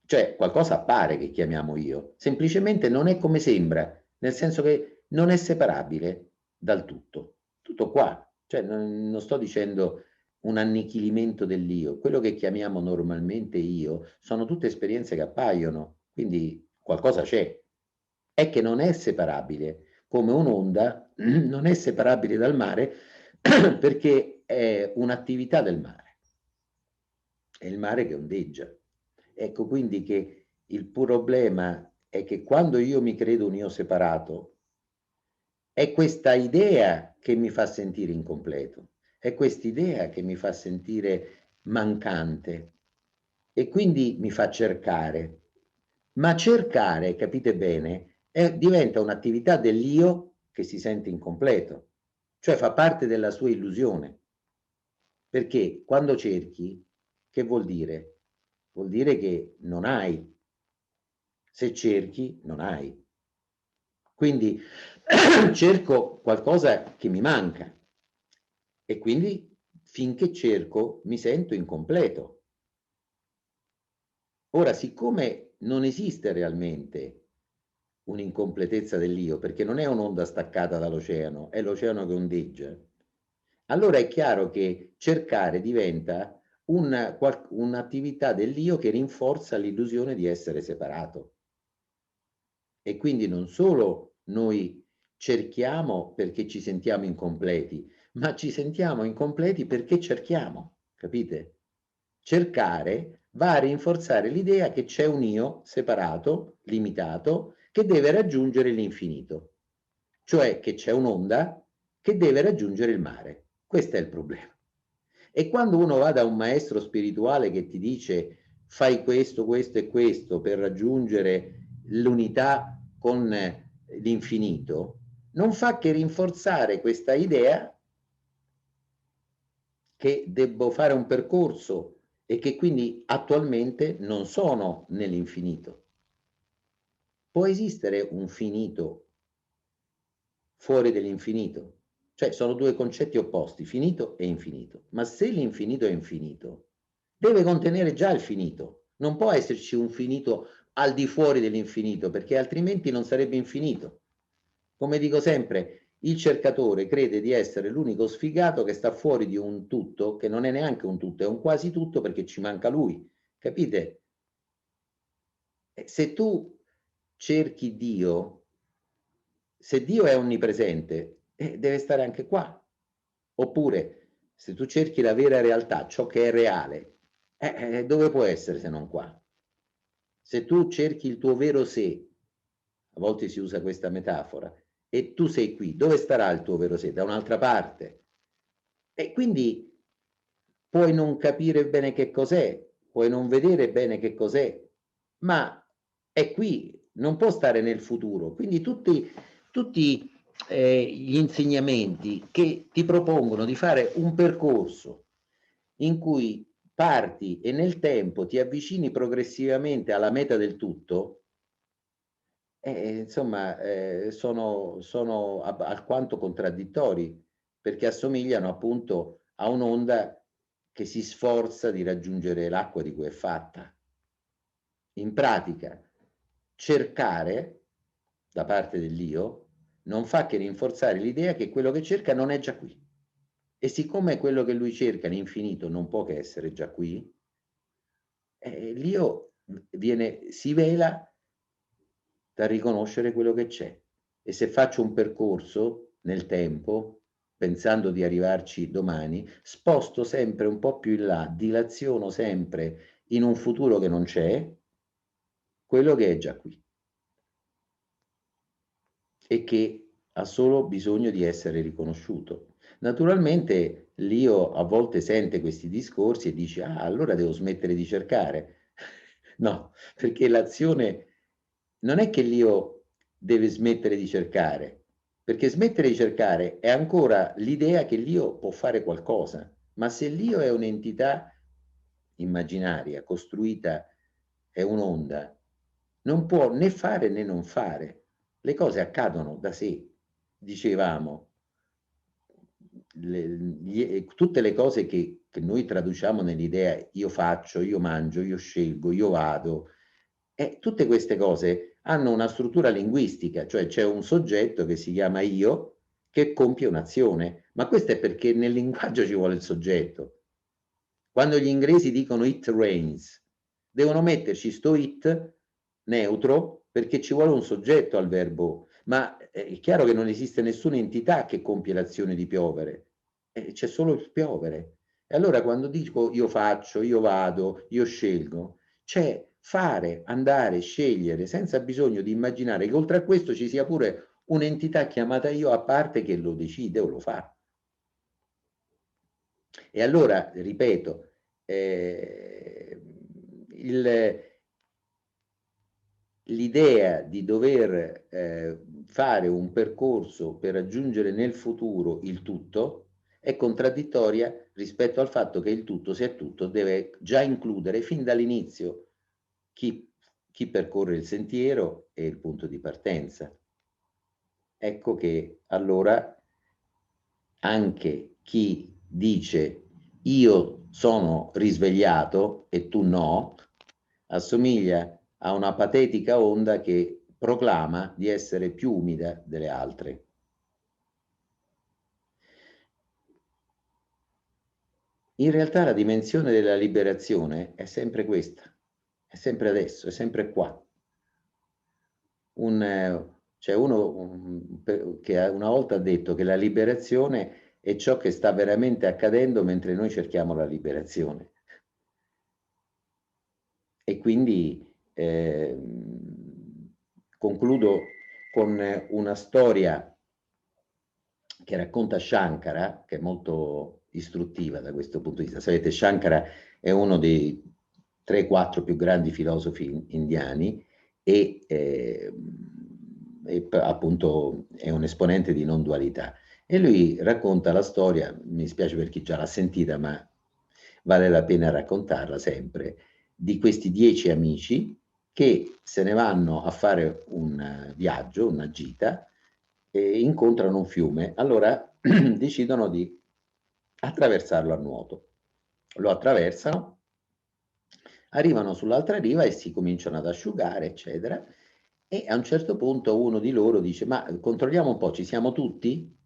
cioè qualcosa appare che chiamiamo io, semplicemente non è come sembra, nel senso che non è separabile dal tutto. Tutto qua, cioè non sto dicendo un annichilimento dell'io, quello che chiamiamo normalmente io sono tutte esperienze che appaiono, quindi qualcosa c'è, è che non è separabile, come un'onda non è separabile dal mare perché è un'attività del mare, è il mare che ondeggia. Ecco quindi che il problema è che quando io mi credo un io separato, è questa idea che mi fa sentire incompleto, è questa idea che mi fa sentire mancante e quindi mi fa cercare. Ma cercare, capite bene, diventa un'attività dell'io che si sente incompleto, cioè fa parte della sua illusione. Perché quando cerchi, che vuol dire? Vuol dire che non hai. Se cerchi, non hai. Quindi cerco qualcosa che mi manca e quindi finché cerco mi sento incompleto. Ora, siccome non esiste realmente un'incompletezza dell'io, perché non è un'onda staccata dall'oceano, è l'oceano che ondeggia, allora è chiaro che cercare diventa un'attività dell'io che rinforza l'illusione di essere separato. E quindi non solo noi cerchiamo perché ci sentiamo incompleti, ma ci sentiamo incompleti perché cerchiamo, capite? Cercare va a rinforzare l'idea che c'è un io separato, limitato, che deve raggiungere l'infinito, cioè che c'è un'onda che deve raggiungere il mare. Questo è il problema. E quando uno va da un maestro spirituale che ti dice fai questo, questo e questo per raggiungere l'unità con l'infinito, non fa che rinforzare questa idea che debbo fare un percorso e che quindi attualmente non sono nell'infinito. Può esistere un finito fuori dell'infinito? Cioè sono due concetti opposti, finito e infinito. Ma se l'infinito è infinito, deve contenere già il finito. Non può esserci un finito al di fuori dell'infinito, perché altrimenti non sarebbe infinito. Come dico sempre, il cercatore crede di essere l'unico sfigato che sta fuori di un tutto, che non è neanche un tutto, è un quasi tutto perché ci manca lui. Capite? Se tu cerchi Dio, se Dio è onnipresente, deve stare anche qua. Oppure, se tu cerchi la vera realtà, ciò che è reale, dove può essere se non qua? Se tu cerchi il tuo vero sé, a volte si usa questa metafora, e tu sei qui, dove starà il tuo vero sé? Da un'altra parte. E quindi puoi non capire bene che cos'è, puoi non vedere bene che cos'è, ma è qui, non può stare nel futuro. Quindi tutti gli insegnamenti che ti propongono di fare un percorso in cui parti e nel tempo ti avvicini progressivamente alla meta del tutto, insomma, sono alquanto contraddittori, perché assomigliano appunto a un'onda che si sforza di raggiungere l'acqua di cui è fatta. In pratica, cercare da parte dell'io non fa che rinforzare l'idea che quello che cerca non è già qui. E siccome quello che lui cerca, l'infinito, non può che essere già qui, l'io si vela da riconoscere quello che c'è. E se faccio un percorso nel tempo, pensando di arrivarci domani, sposto sempre un po' più in là, dilaziono sempre in un futuro che non c'è, quello che è già qui e che ha solo bisogno di essere riconosciuto. Naturalmente l'io a volte sente questi discorsi e dice: ah, allora devo smettere di cercare. No, perché l'azione non è che l'io deve smettere di cercare, perché smettere di cercare è ancora l'idea che l'io può fare qualcosa, ma se l'io è un'entità immaginaria, costruita, è un'onda, non può né fare né non fare. Le cose accadono da sé, dicevamo. Tutte le cose che noi traduciamo nell'idea io faccio, io mangio, io scelgo, io vado, tutte queste cose hanno una struttura linguistica, cioè c'è un soggetto che si chiama io che compie un'azione, ma questo è perché nel linguaggio ci vuole il soggetto. Quando gli inglesi dicono it rains, devono metterci sto it neutro perché ci vuole un soggetto al verbo, ma è chiaro che non esiste nessuna entità che compie l'azione di piovere, c'è solo il piovere. E allora quando dico io faccio, io vado, io scelgo, c'è fare, andare, scegliere, senza bisogno di immaginare che oltre a questo ci sia pure un'entità chiamata io a parte che lo decide o lo fa. E allora, ripeto, l'idea di dover fare un percorso per raggiungere nel futuro il tutto è contraddittoria rispetto al fatto che il tutto, se è tutto, deve già includere fin dall'inizio chi percorre il sentiero e il punto di partenza. Ecco che allora anche chi dice io sono risvegliato e tu no, assomiglia a una patetica onda che proclama di essere più umida delle altre. In realtà la dimensione della liberazione è sempre questa, è sempre adesso, è sempre qua. C'è uno che una volta ha detto che la liberazione è ciò che sta veramente accadendo mentre noi cerchiamo la liberazione. E quindi concludo con una storia che racconta Shankara, che è molto istruttiva da questo punto di vista. Sapete, Shankara è uno dei 3-4 più grandi filosofi indiani e appunto è un esponente di non dualità. E lui racconta la storia, mi spiace per chi già l'ha sentita, ma vale la pena raccontarla sempre, di questi 10 amici che se ne vanno a fare un viaggio, una gita, e incontrano un fiume. Allora decidono di attraversarlo a nuoto. Lo attraversano, arrivano sull'altra riva e si cominciano ad asciugare, eccetera, e a un certo punto uno di loro dice: ma controlliamo un po', ci siamo tutti?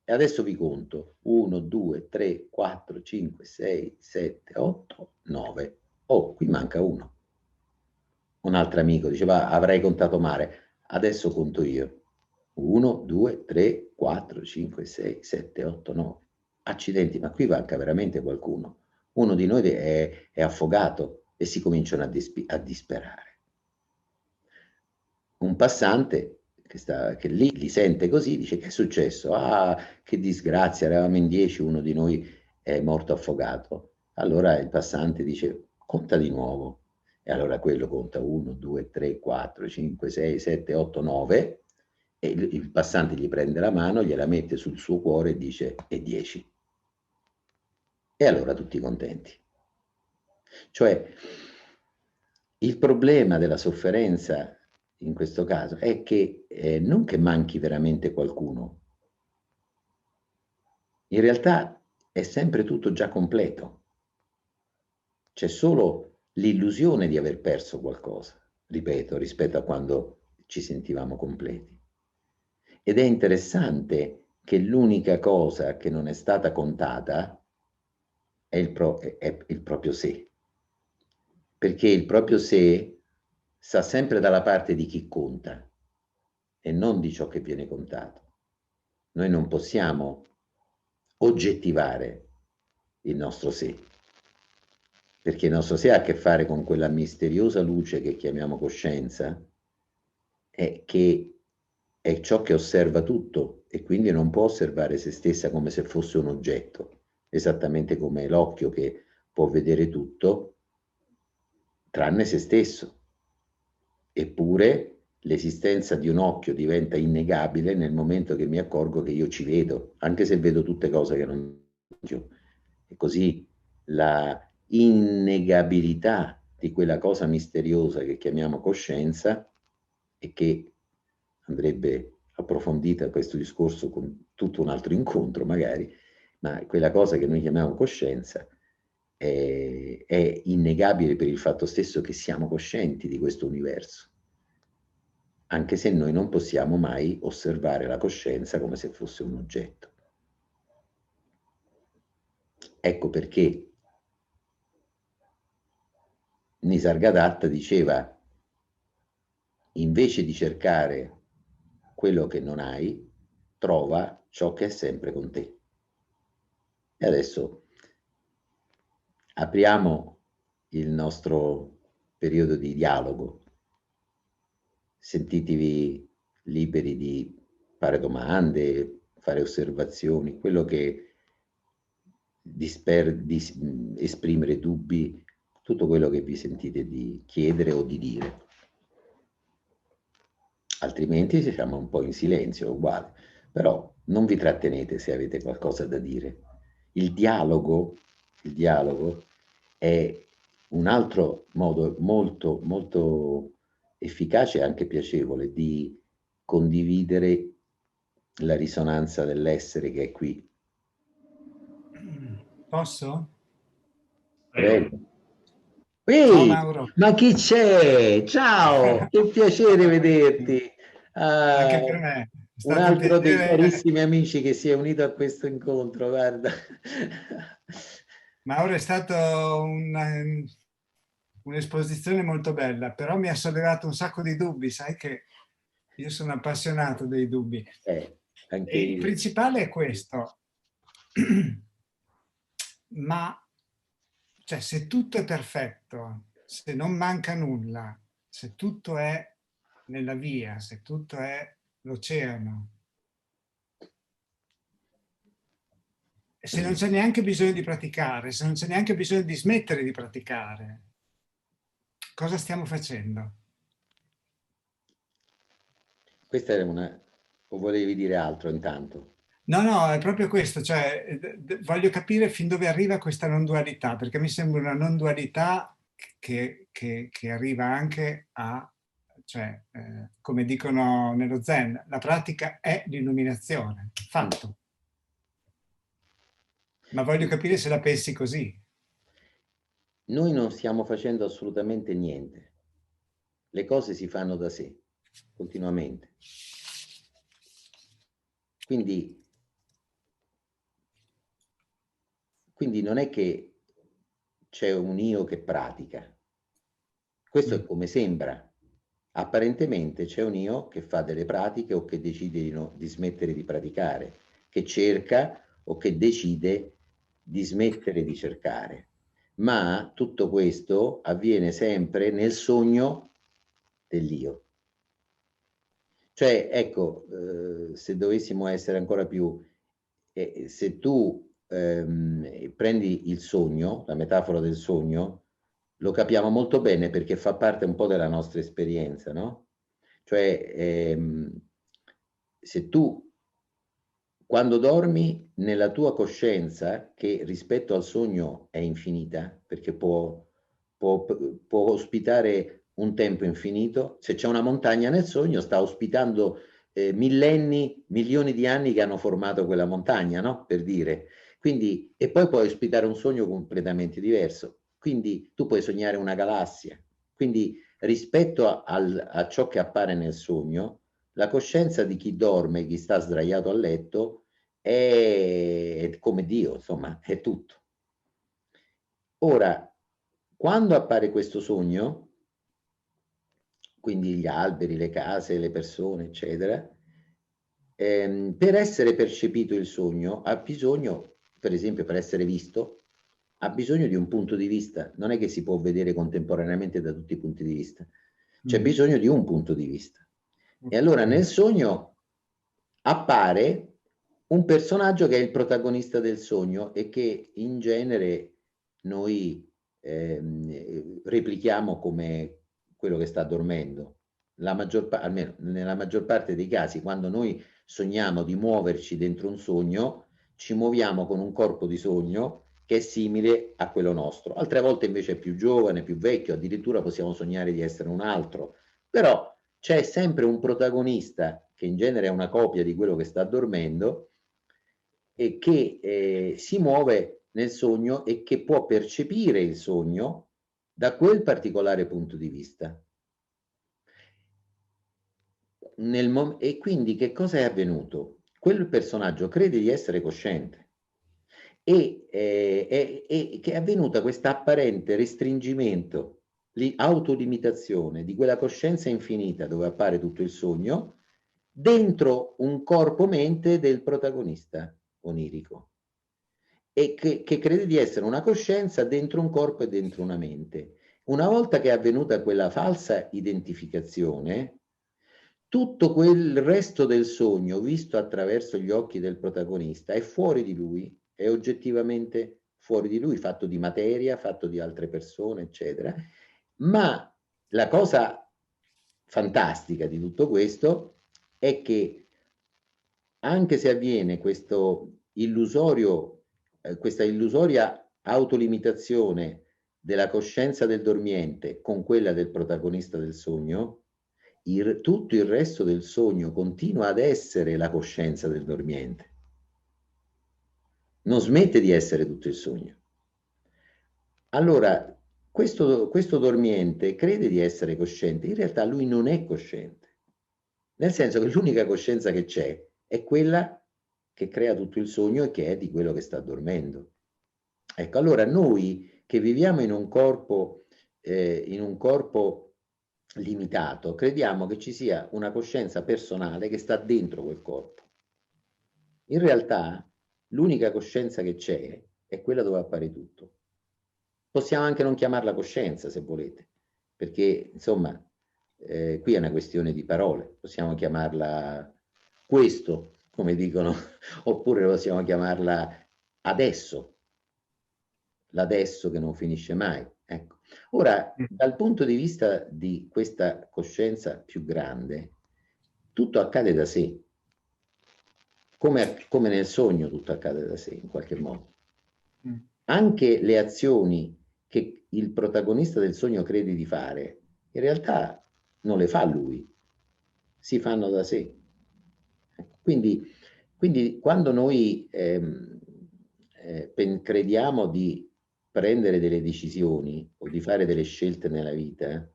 E adesso vi conto: 1, 2, 3, 4, 5, 6, 7, 8, 9. Oh, qui manca uno. Un altro amico diceva: avrei contato male, adesso conto io. 1, 2, 3, 4, 5, 6, 7, 8, 9. Accidenti, ma qui manca veramente qualcuno. Uno di noi è affogato e si cominciano a disperare. Un passante che lì li sente così dice: che è successo? Ah, che disgrazia, eravamo in 10, uno di noi è morto affogato. Allora il passante dice: conta di nuovo. E allora quello conta 1, 2, 3, 4, 5, 6, 7, 8, 9 e il passante gli prende la mano, gliela mette sul suo cuore e dice: e 10. E allora tutti contenti. Cioè, il problema della sofferenza in questo caso è che non che manchi veramente qualcuno, in realtà è sempre tutto già completo, c'è solo l'illusione di aver perso qualcosa, ripeto, rispetto a quando ci sentivamo completi. Ed è interessante che l'unica cosa che non è stata contata è il proprio sé, perché il proprio sé sta sempre dalla parte di chi conta e non di ciò che viene contato. Noi non possiamo oggettivare il nostro sé, perché il nostro sé ha a che fare con quella misteriosa luce che chiamiamo coscienza, che è ciò che osserva tutto e quindi non può osservare se stessa come se fosse un oggetto, esattamente come l'occhio che può vedere tutto tranne se stesso. Eppure l'esistenza di un occhio diventa innegabile nel momento che mi accorgo che io ci vedo, anche se vedo tutte cose che non vedo. E così la innegabilità di quella cosa misteriosa che chiamiamo coscienza e che andrebbe approfondita questo discorso con tutto un altro incontro magari, ma quella cosa che noi chiamiamo coscienza è innegabile per il fatto stesso che siamo coscienti di questo universo, anche se noi non possiamo mai osservare la coscienza come se fosse un oggetto. Ecco perché Nisargadatta diceva: invece di cercare quello che non hai, trova ciò che è sempre con te. E adesso apriamo il nostro periodo di dialogo. Sentitevi liberi di fare domande, fare osservazioni, quello che esprimere dubbi, tutto quello che vi sentite di chiedere o di dire. Altrimenti siamo un po' in silenzio, uguale. Però non vi trattenete se avete qualcosa da dire. Il dialogo è un altro modo molto, molto efficace e anche piacevole di condividere la risonanza dell'essere che è qui. Posso? Prego. Ciao Ehi, Mauro. ma chi c'è? Ciao, che piacere vederti. Anche Ah, per me è un stato un altro dei piacere. carissimi amici che si è unito a questo incontro, guarda. Mauro, è stata un'esposizione molto bella, però mi ha sollevato un sacco di dubbi, sai che io sono appassionato dei dubbi. Anche E il io. principale è questo, ma cioè, se tutto è perfetto, se non manca nulla, se tutto è nella via, se tutto è l'oceano, se non Mm. c'è neanche bisogno di praticare, se non c'è neanche bisogno di smettere di praticare, cosa stiamo facendo? Questa era una... o volevi dire altro intanto? No, no, è proprio questo, cioè voglio capire fin dove arriva questa non dualità, perché mi sembra una non dualità che arriva anche a, cioè, come dicono nello Zen, la pratica è l'illuminazione, fatto. Ma voglio capire se la pensi così. Noi non stiamo facendo assolutamente niente. Le cose si fanno da sé, continuamente. Quindi non è che c'è un io che pratica. Questo è Mm. come sembra. Apparentemente c'è un io che fa delle pratiche o che decide di smettere di praticare, che cerca o che decide di smettere di cercare. Ma tutto questo avviene sempre nel sogno dell'io. Cioè, ecco, se dovessimo essere ancora più, se tu prendi il sogno, la metafora del sogno, lo capiamo molto bene perché fa parte un po' della nostra esperienza, no? Cioè, se tu quando dormi nella tua coscienza, che rispetto al sogno è infinita, perché può, può ospitare un tempo infinito, se c'è una montagna nel sogno sta ospitando millenni, milioni di anni che hanno formato quella montagna, no? Per dire. Quindi, e poi puoi ospitare un sogno completamente diverso. Quindi tu puoi sognare una galassia. Quindi rispetto a ciò che appare nel sogno, la coscienza di chi dorme, chi sta sdraiato a letto, è come Dio, insomma, è tutto. Ora, quando appare questo sogno, quindi gli alberi, le case, le persone, eccetera, per essere percepito il sogno ha bisogno, per esempio per essere visto, ha bisogno di un punto di vista, non è che si può vedere contemporaneamente da tutti i punti di vista, c'è Mm. bisogno di un punto di vista. E allora Ok. nel sogno appare un personaggio che è il protagonista del sogno e che in genere noi replichiamo come quello che sta dormendo. Almeno nella maggior parte dei casi, quando noi sogniamo di muoverci dentro un sogno, ci muoviamo con un corpo di sogno che è simile a quello nostro. Altre volte invece è più giovane, più vecchio, addirittura possiamo sognare di essere un altro. Però c'è sempre un protagonista che in genere è una copia di quello che sta dormendo e che si muove nel sogno e che può percepire il sogno da quel particolare punto di vista. E quindi che cosa è avvenuto? Quel personaggio crede di essere cosciente e che è avvenuta questa apparente restringimento, autolimitazione di quella coscienza infinita dove appare tutto il sogno dentro un corpo-mente del protagonista onirico e che crede di essere una coscienza dentro un corpo e dentro una mente. Una volta che è avvenuta quella falsa identificazione, tutto quel resto del sogno, visto attraverso gli occhi del protagonista, è fuori di lui, è oggettivamente fuori di lui, fatto di materia, fatto di altre persone, eccetera. Ma la cosa fantastica di tutto questo è che anche se avviene questo illusorio, questa illusoria autolimitazione della coscienza del dormiente con quella del protagonista del sogno, tutto il resto del sogno continua ad essere la coscienza del dormiente. Non smette di essere tutto il sogno. Allora, questo dormiente crede di essere cosciente, in realtà lui non è cosciente, nel senso che l'unica coscienza che c'è è quella che crea tutto il sogno e che è di quello che sta dormendo. Ecco, allora noi che viviamo in un corpo limitato, crediamo che ci sia una coscienza personale che sta dentro quel corpo. In realtà l'unica coscienza che c'è è quella dove appare tutto. Possiamo anche non chiamarla coscienza se volete, perché insomma qui è una questione di parole, possiamo chiamarla questo, come dicono, oppure possiamo chiamarla adesso, l'adesso che non finisce mai. Ecco. Ora, Mm. dal punto di vista di questa coscienza più grande, tutto accade da sé. come nel sogno tutto accade da sé, in qualche modo. Mm. Anche le azioni che il protagonista del sogno crede di fare, in realtà non le fa lui, si fanno da sé. Quindi quando noi crediamo di prendere delle decisioni o di fare delle scelte nella vita,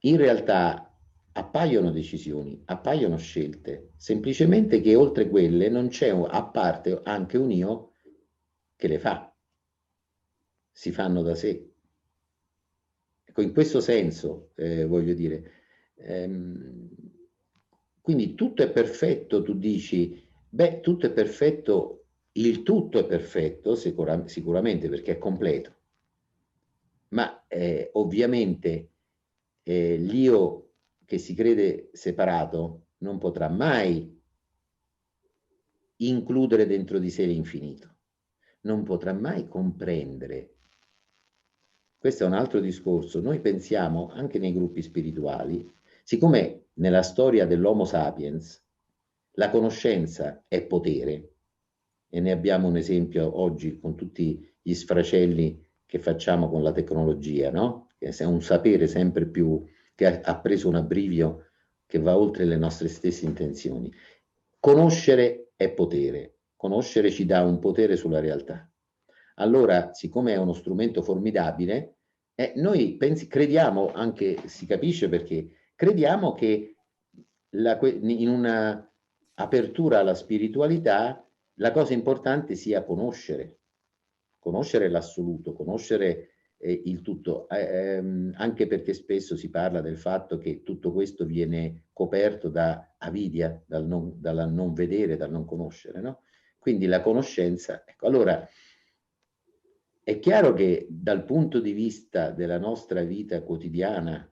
in realtà appaiono decisioni, appaiono scelte, semplicemente che oltre quelle non c'è a parte anche un io che le fa, si fanno da sé. Ecco, in questo senso voglio dire, quindi tutto è perfetto, tu dici, beh, tutto è perfetto, il tutto è perfetto sicuramente perché è completo, ma ovviamente l'io che si crede separato non potrà mai includere dentro di sé l'infinito, non potrà mai comprendere. Questo è un altro discorso. Noi pensiamo anche nei gruppi spirituali, siccome nella storia dell'Homo sapiens la conoscenza è potere, e ne abbiamo un esempio oggi con tutti gli sfracelli che facciamo con la tecnologia, no? Che è un sapere sempre più, che ha preso un abbrivio che va oltre le nostre stesse intenzioni. Conoscere è potere, conoscere ci dà un potere sulla realtà. Allora, siccome è uno strumento formidabile, noi crediamo, anche si capisce perché, crediamo che in una apertura alla spiritualità la cosa importante sia conoscere l'assoluto, conoscere il tutto, anche perché spesso si parla del fatto che tutto questo viene coperto da avidia, dal non vedere, dal non conoscere, no? Quindi la conoscenza, ecco, allora è chiaro che dal punto di vista della nostra vita quotidiana,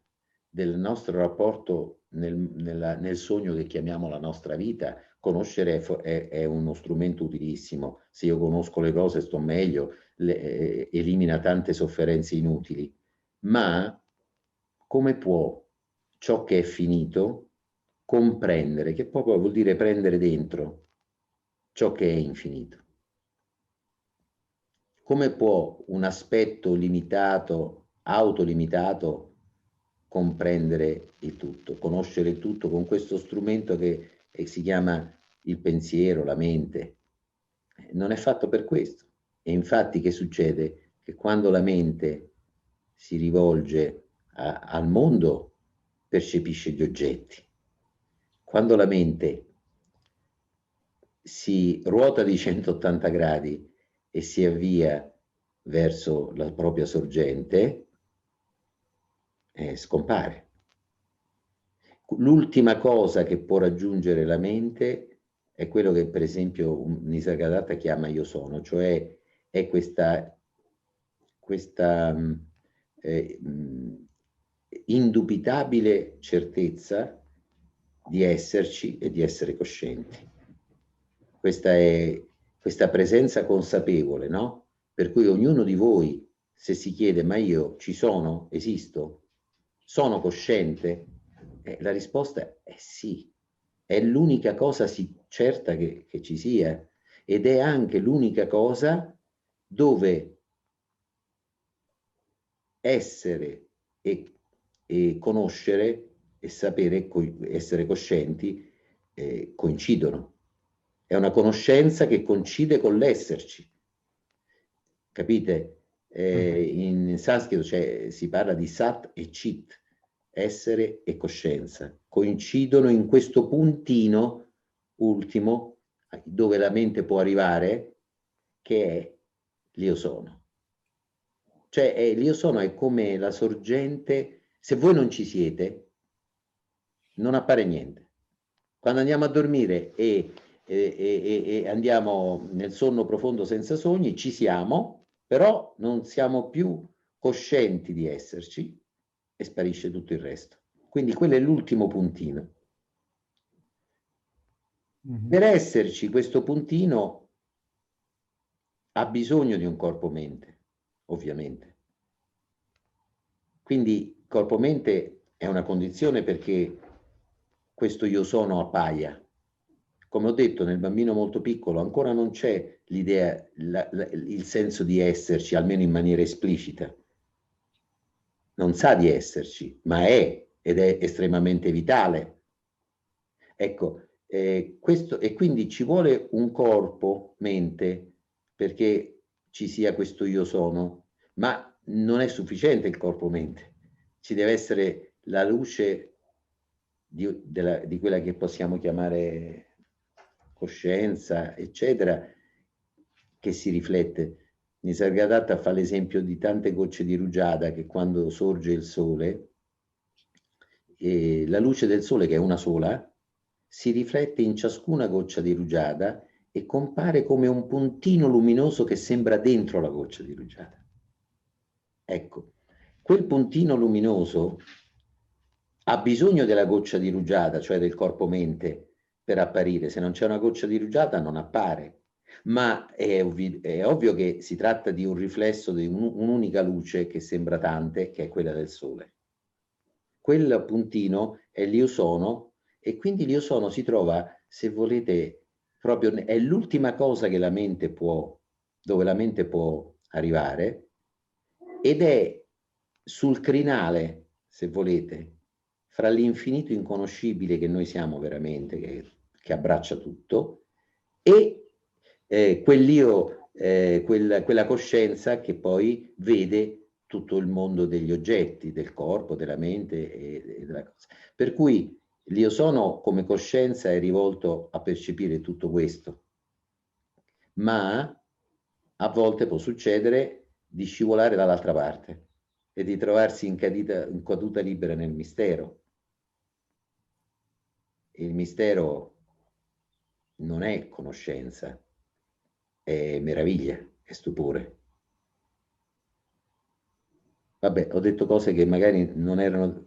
del nostro rapporto nel sogno che chiamiamo la nostra vita, conoscere è uno strumento utilissimo. Se io conosco le cose sto meglio, elimina tante sofferenze inutili. Ma come può ciò che è finito comprendere, che proprio vuol dire prendere dentro ciò che è infinito? Come può un aspetto limitato, autolimitato, comprendere il tutto, conoscere il tutto con questo strumento che si chiama il pensiero, la mente? Non è fatto per questo. E infatti che succede? Che quando la mente si rivolge al mondo, percepisce gli oggetti. Quando la mente si ruota di 180 gradi e si avvia verso la propria sorgente, scompare. L'ultima cosa che può raggiungere la mente è quello che per esempio Nisargadatta chiama io sono, cioè è questa indubitabile certezza di esserci e di essere coscienti. Questa presenza consapevole, no? Per cui ognuno di voi, se si chiede, ma io ci sono, esisto, sono cosciente? La risposta è sì. È l'unica cosa certa che ci sia ed è anche l'unica cosa dove essere e conoscere e sapere, essere coscienti coincidono. È una conoscenza che coincide con l'esserci. Capite? In sanscrito si parla di sat e chit, essere e coscienza. Coincidono in questo puntino ultimo dove la mente può arrivare, che è l'io sono. Cioè l'io sono è come la sorgente, se voi non ci siete, non appare niente. Quando andiamo a dormire e andiamo nel sonno profondo senza sogni, ci siamo, però non siamo più coscienti di esserci e sparisce tutto il resto. Quindi quello è l'ultimo puntino. Per esserci questo puntino ha bisogno di un corpo-mente, ovviamente. Quindi corpo-mente è una condizione perché questo io sono appaia, Come ho detto, nel bambino molto piccolo ancora non c'è l'idea, il senso di esserci, almeno in maniera esplicita. Non sa di esserci, ma è, ed è estremamente vitale. Ecco, questo, e quindi ci vuole un corpo, mente, perché ci sia questo io sono, ma non è sufficiente il corpo-mente. Ci deve essere la luce di quella che possiamo chiamare coscienza, eccetera, che si riflette. Nisargadatta fa l'esempio di tante gocce di rugiada che quando sorge il sole, la luce del sole, che è una sola, si riflette in ciascuna goccia di rugiada e compare come un puntino luminoso che sembra dentro la goccia di rugiada. Ecco, quel puntino luminoso ha bisogno della goccia di rugiada, cioè del corpo-mente, per apparire. Se non c'è una goccia di rugiada non appare. Ma è ovvio che si tratta di un riflesso di un'unica luce che sembra tante, che è quella del sole. Quel puntino è l'io sono, e quindi l'io sono si trova, se volete, proprio è l'ultima cosa che la mente può, dove la mente può arrivare, ed è sul crinale, se volete, fra l'infinito inconoscibile che noi siamo veramente, che abbraccia tutto, e quell'io, quella coscienza che poi vede tutto il mondo degli oggetti, del corpo, della mente e della cosa. Per cui l'io sono come coscienza è rivolto a percepire tutto questo, ma a volte può succedere di scivolare dall'altra parte e di trovarsi in caduta libera nel mistero. Il mistero non è conoscenza, è meraviglia, è stupore. Vabbè, ho detto cose che magari non erano...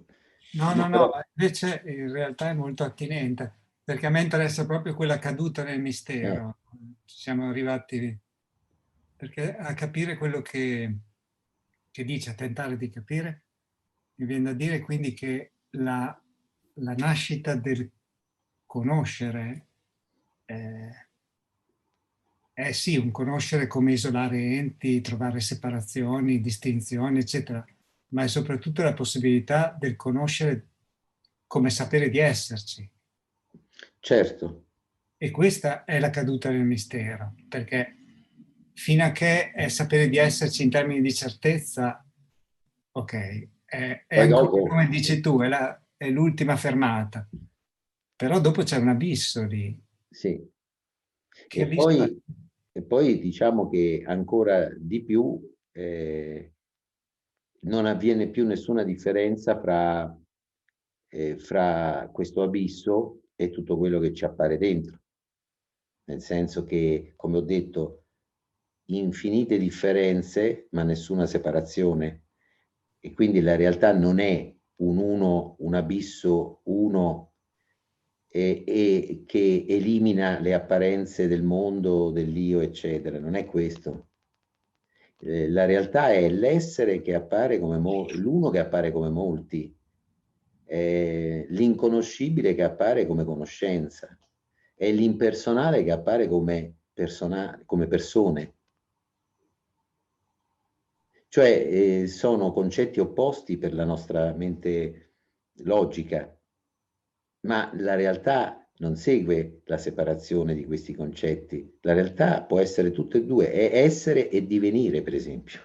No, No, no, no, però... invece in realtà è molto attinente, perché a me interessa proprio quella caduta nel eh, mistero. Ci siamo arrivati perché a capire quello che dice, a tentare di capire, mi viene da dire quindi che la nascita del conoscere è sì un conoscere come isolare enti, trovare separazioni, distinzioni, eccetera, ma è soprattutto la possibilità del conoscere come sapere di esserci. certo, E questa è la caduta nel mistero, perché fino a che è sapere di esserci in termini di certezza, ok, è poi ancora dopo... come dici tu, è l'ultima fermata, però dopo c'è un abisso lì. Sì. Che abisso è? E poi diciamo che ancora di più non avviene più nessuna differenza fra questo abisso e tutto quello che ci appare dentro. Nel senso che, come ho detto, infinite differenze, ma nessuna separazione. E quindi la realtà non è un uno, un abisso uno e che elimina le apparenze del mondo, dell'io, eccetera. Non è questo. La realtà è l'essere che appare come l'uno che appare come molti, l'inconoscibile che appare come conoscenza, è l'impersonale che appare come, come persone. Cioè sono concetti opposti per la nostra mente logica, ma la realtà non segue la separazione di questi concetti. La realtà può essere tutte e due, è essere e divenire, per esempio.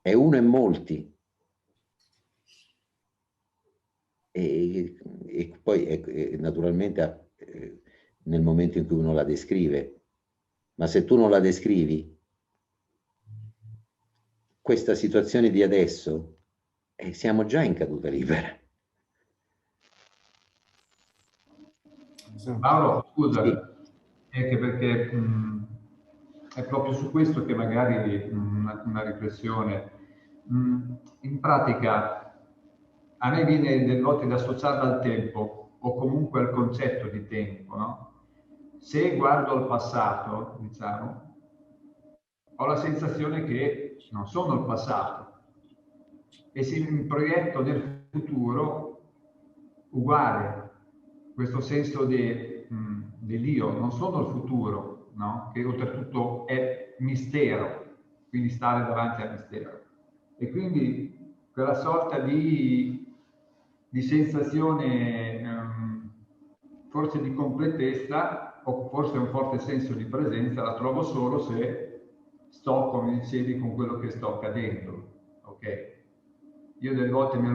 È uno e molti. E poi naturalmente nel momento in cui uno la descrive. Ma se tu non la descrivi, questa situazione di adesso, siamo già in caduta libera. Esatto. Mauro, Sì, scusa, è che perché è proprio su questo che magari una riflessione. In pratica, a me viene delle volte da associarla al tempo o comunque al concetto di tempo, no? Se guardo al passato, diciamo, ho la sensazione che non sono il passato e se mi proietto nel futuro uguale, questo senso di dell'io, non sono il futuro, no? Che oltretutto è mistero, quindi stare davanti al mistero. E quindi quella sorta di sensazione forse di completezza o forse un forte senso di presenza la trovo solo se sto, come dicevi, con quello che sto accadendo. Ok? Io delle volte me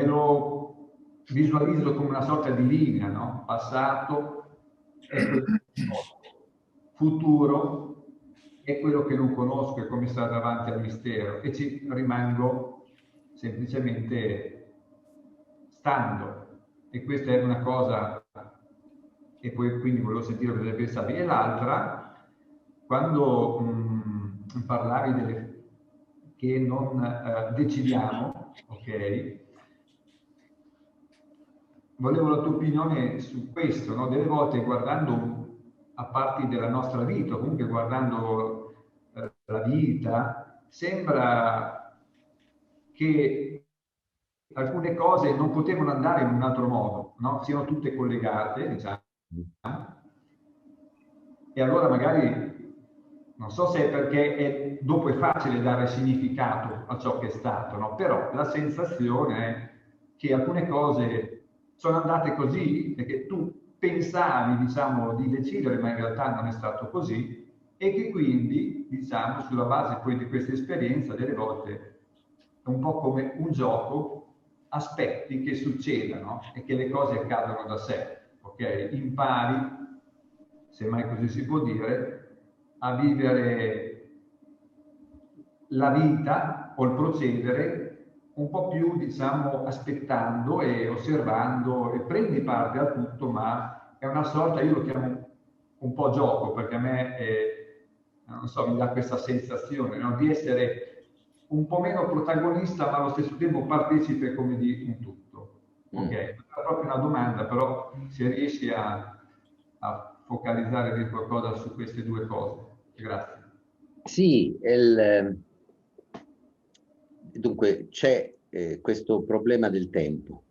lo visualizzo come una sorta di linea, no? Passato è quello che conosco, futuro è quello che non conosco, è come stare davanti al mistero e ci rimango semplicemente stando. E questa è una cosa, e poi quindi volevo sentire cosa ne pensavi. E l'altra, quando parlavi che non decidiamo, ok? Volevo la tua opinione su questo, no? Delle volte guardando a parti della nostra vita, o comunque guardando la vita, sembra che alcune cose non potevano andare in un altro modo, no? Siano tutte collegate, diciamo, e allora magari, non so se è perché dopo è facile dare significato a ciò che è stato, no? Però la sensazione è che alcune cose sono andate così e che tu pensavi, diciamo, di decidere, ma in realtà non è stato così, e che quindi, diciamo, sulla base poi di questa esperienza, delle volte è un po' come un gioco, aspetti che succedano e che le cose accadano da sé, ok? Impari, se mai così si può dire, a vivere la vita o il procedere un po' più, diciamo, aspettando e osservando e prendi parte a tutto, ma è una sorta, io lo chiamo un po' gioco, perché a me, non so, mi dà questa sensazione, no? Di essere un po' meno protagonista, ma allo stesso tempo partecipe come di un tutto. Ok? È proprio una domanda, però se riesci a focalizzare di qualcosa su queste due cose. Grazie. Sì, dunque c'è questo problema del tempo.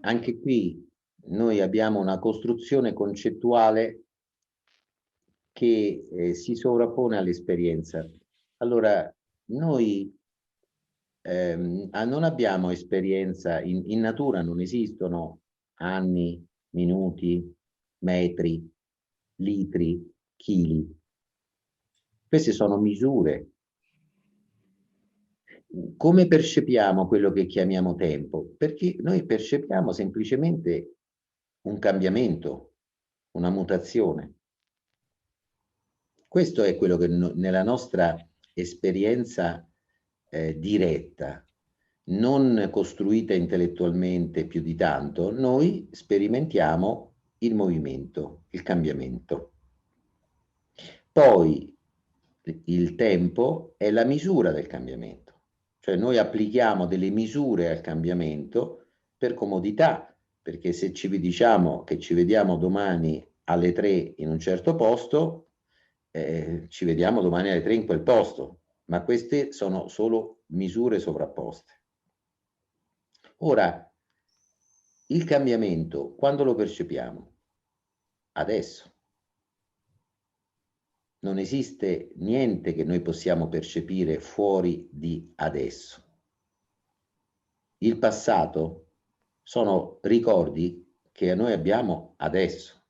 Anche qui noi abbiamo una costruzione concettuale che si sovrappone all'esperienza. Allora, noi non abbiamo esperienza, in natura non esistono anni, minuti, metri, litri, chili. Queste sono misure. Come percepiamo quello che chiamiamo tempo? Perché noi percepiamo semplicemente un cambiamento, una mutazione. Questo è quello che nella nostra esperienza diretta, non costruita intellettualmente più di tanto, noi sperimentiamo il movimento, il cambiamento. Poi il tempo è la misura del cambiamento, cioè noi applichiamo delle misure al cambiamento per comodità, perché se ci diciamo che ci vediamo domani alle 3 in un certo posto, ci vediamo domani alle 3 in quel posto, ma queste sono solo misure sovrapposte. Ora, il cambiamento, quando lo percepiamo? Adesso. Non esiste niente che noi possiamo percepire fuori di adesso. Il passato sono ricordi che noi abbiamo adesso.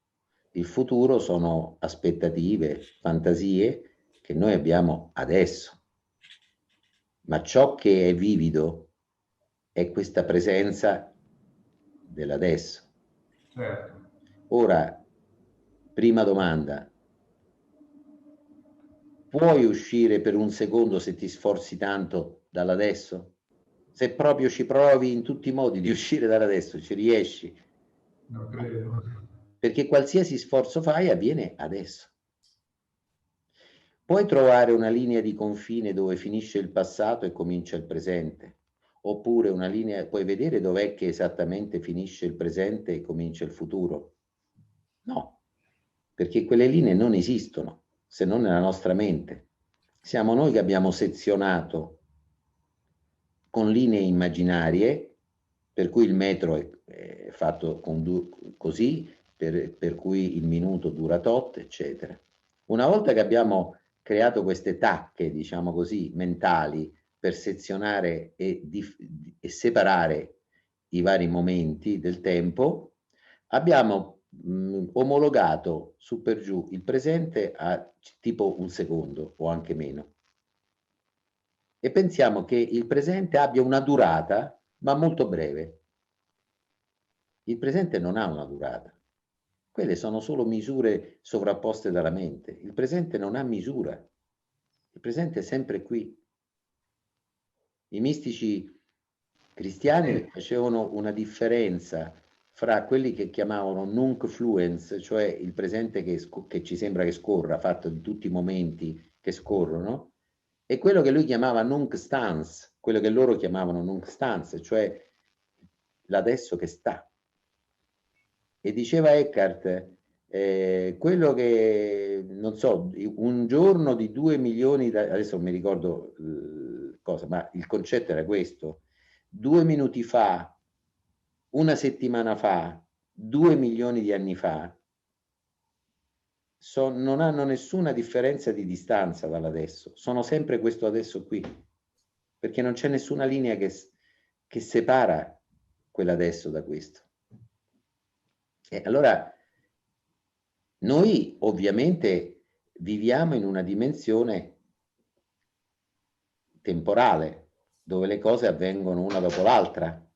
Il futuro sono aspettative, fantasie che noi abbiamo adesso. Ma ciò che è vivido è questa presenza dell'adesso. Certo. Ora, prima domanda. Puoi uscire per un secondo se ti sforzi tanto dall'adesso? Se proprio ci provi in tutti i modi di uscire dall'adesso, ci riesci? Non credo. Perché qualsiasi sforzo fai avviene adesso. Puoi trovare una linea di confine dove finisce il passato e comincia il presente, oppure una linea, puoi vedere dov'è che esattamente finisce il presente e comincia il futuro? No, perché quelle linee non esistono, se non nella nostra mente. Siamo noi che abbiamo sezionato con linee immaginarie per cui il metro è fatto così, per cui il minuto dura tot, eccetera. Una volta che abbiamo creato queste tacche, diciamo così, mentali, per sezionare e separare i vari momenti del tempo, abbiamo omologato su per giù il presente a tipo un secondo o anche meno. E pensiamo che il presente abbia una durata, ma molto breve. Il presente non ha una durata. Quelle sono solo misure sovrapposte dalla mente. Il presente non ha misura. Il presente è sempre qui. I mistici cristiani facevano una differenza fra quelli che chiamavano nunc fluens, cioè il presente che ci sembra che scorra, fatto di tutti i momenti che scorrono, e quello che lui chiamava nunc stans, quello che loro chiamavano nunc stans, cioè l'adesso che sta. E diceva Eckhart, quello che, non so, un giorno di 2 milioni, adesso non mi ricordo cosa, ma il concetto era questo: 2 minuti fa, una settimana fa, 2 milioni di anni fa, non hanno nessuna differenza di distanza dall'adesso, sono sempre questo adesso qui, perché non c'è nessuna linea che separa quell'adesso da questo. E allora noi ovviamente viviamo in una dimensione temporale, dove le cose avvengono una dopo l'altra.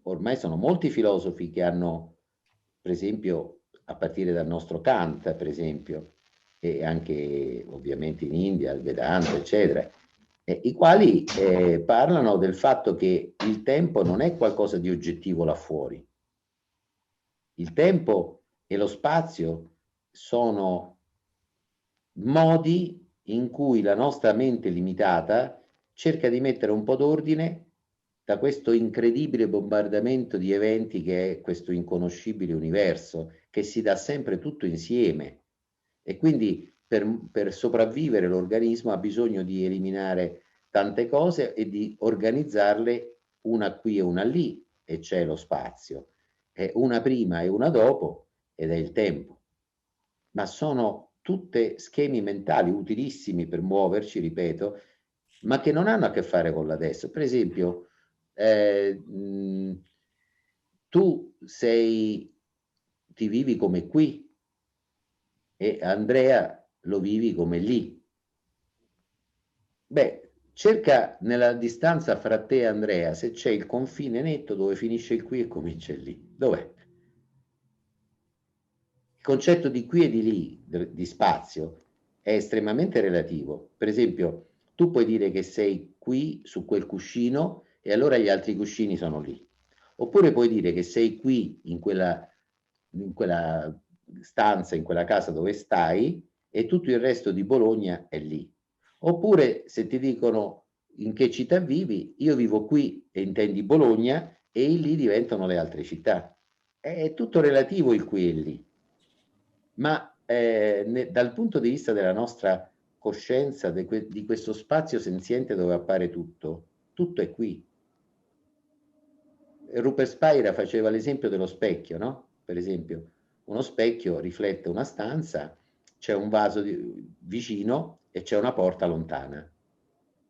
Ormai sono molti filosofi che hanno, per esempio, a partire dal nostro Kant, per esempio, e anche ovviamente in India, il Vedanta, eccetera, i quali parlano del fatto che il tempo non è qualcosa di oggettivo là fuori. Il tempo e lo spazio sono modi in cui la nostra mente limitata cerca di mettere un po' d'ordine da questo incredibile bombardamento di eventi che è questo inconoscibile universo, che si dà sempre tutto insieme. E quindi per sopravvivere l'organismo ha bisogno di eliminare tante cose e di organizzarle una qui e una lì, e c'è lo spazio. Una prima e una dopo, ed è il tempo. Ma sono tutte schemi mentali utilissimi per muoverci, ripeto, ma che non hanno a che fare con l'adesso. Per esempio, tu ti vivi come qui e Andrea lo vivi come lì. Beh, cerca nella distanza fra te e Andrea se c'è il confine netto dove finisce il qui e comincia il lì. Dov'è? Il concetto di qui e di lì, di spazio, è estremamente relativo. Per esempio, tu puoi dire che sei qui su quel cuscino e allora gli altri cuscini sono lì. Oppure puoi dire che sei qui in quella stanza, in quella casa dove stai, e tutto il resto di Bologna è lì. Oppure se ti dicono in che città vivi, io vivo qui e intendi Bologna, e lì diventano le altre città. È tutto relativo il qui e lì. Ma dal punto di vista della nostra coscienza, di questo spazio senziente dove appare tutto, tutto è qui. Rupert Spira faceva l'esempio dello specchio, no? Per esempio, uno specchio riflette una stanza, c'è un vaso vicino e c'è una porta lontana.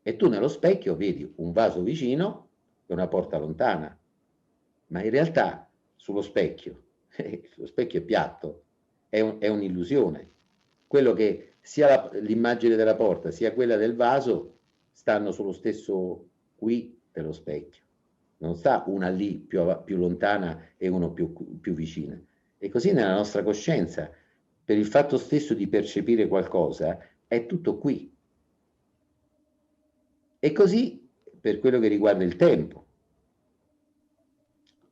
E tu nello specchio vedi un vaso vicino e una porta lontana. Ma in realtà sullo specchio, lo specchio è piatto, è un'illusione. Quello che sia l'immagine della porta sia quella del vaso stanno sullo stesso qui dello specchio. Non sta una lì più lontana e uno più vicina. E così nella nostra coscienza, per il fatto stesso di percepire qualcosa, è tutto qui. E così per quello che riguarda il tempo.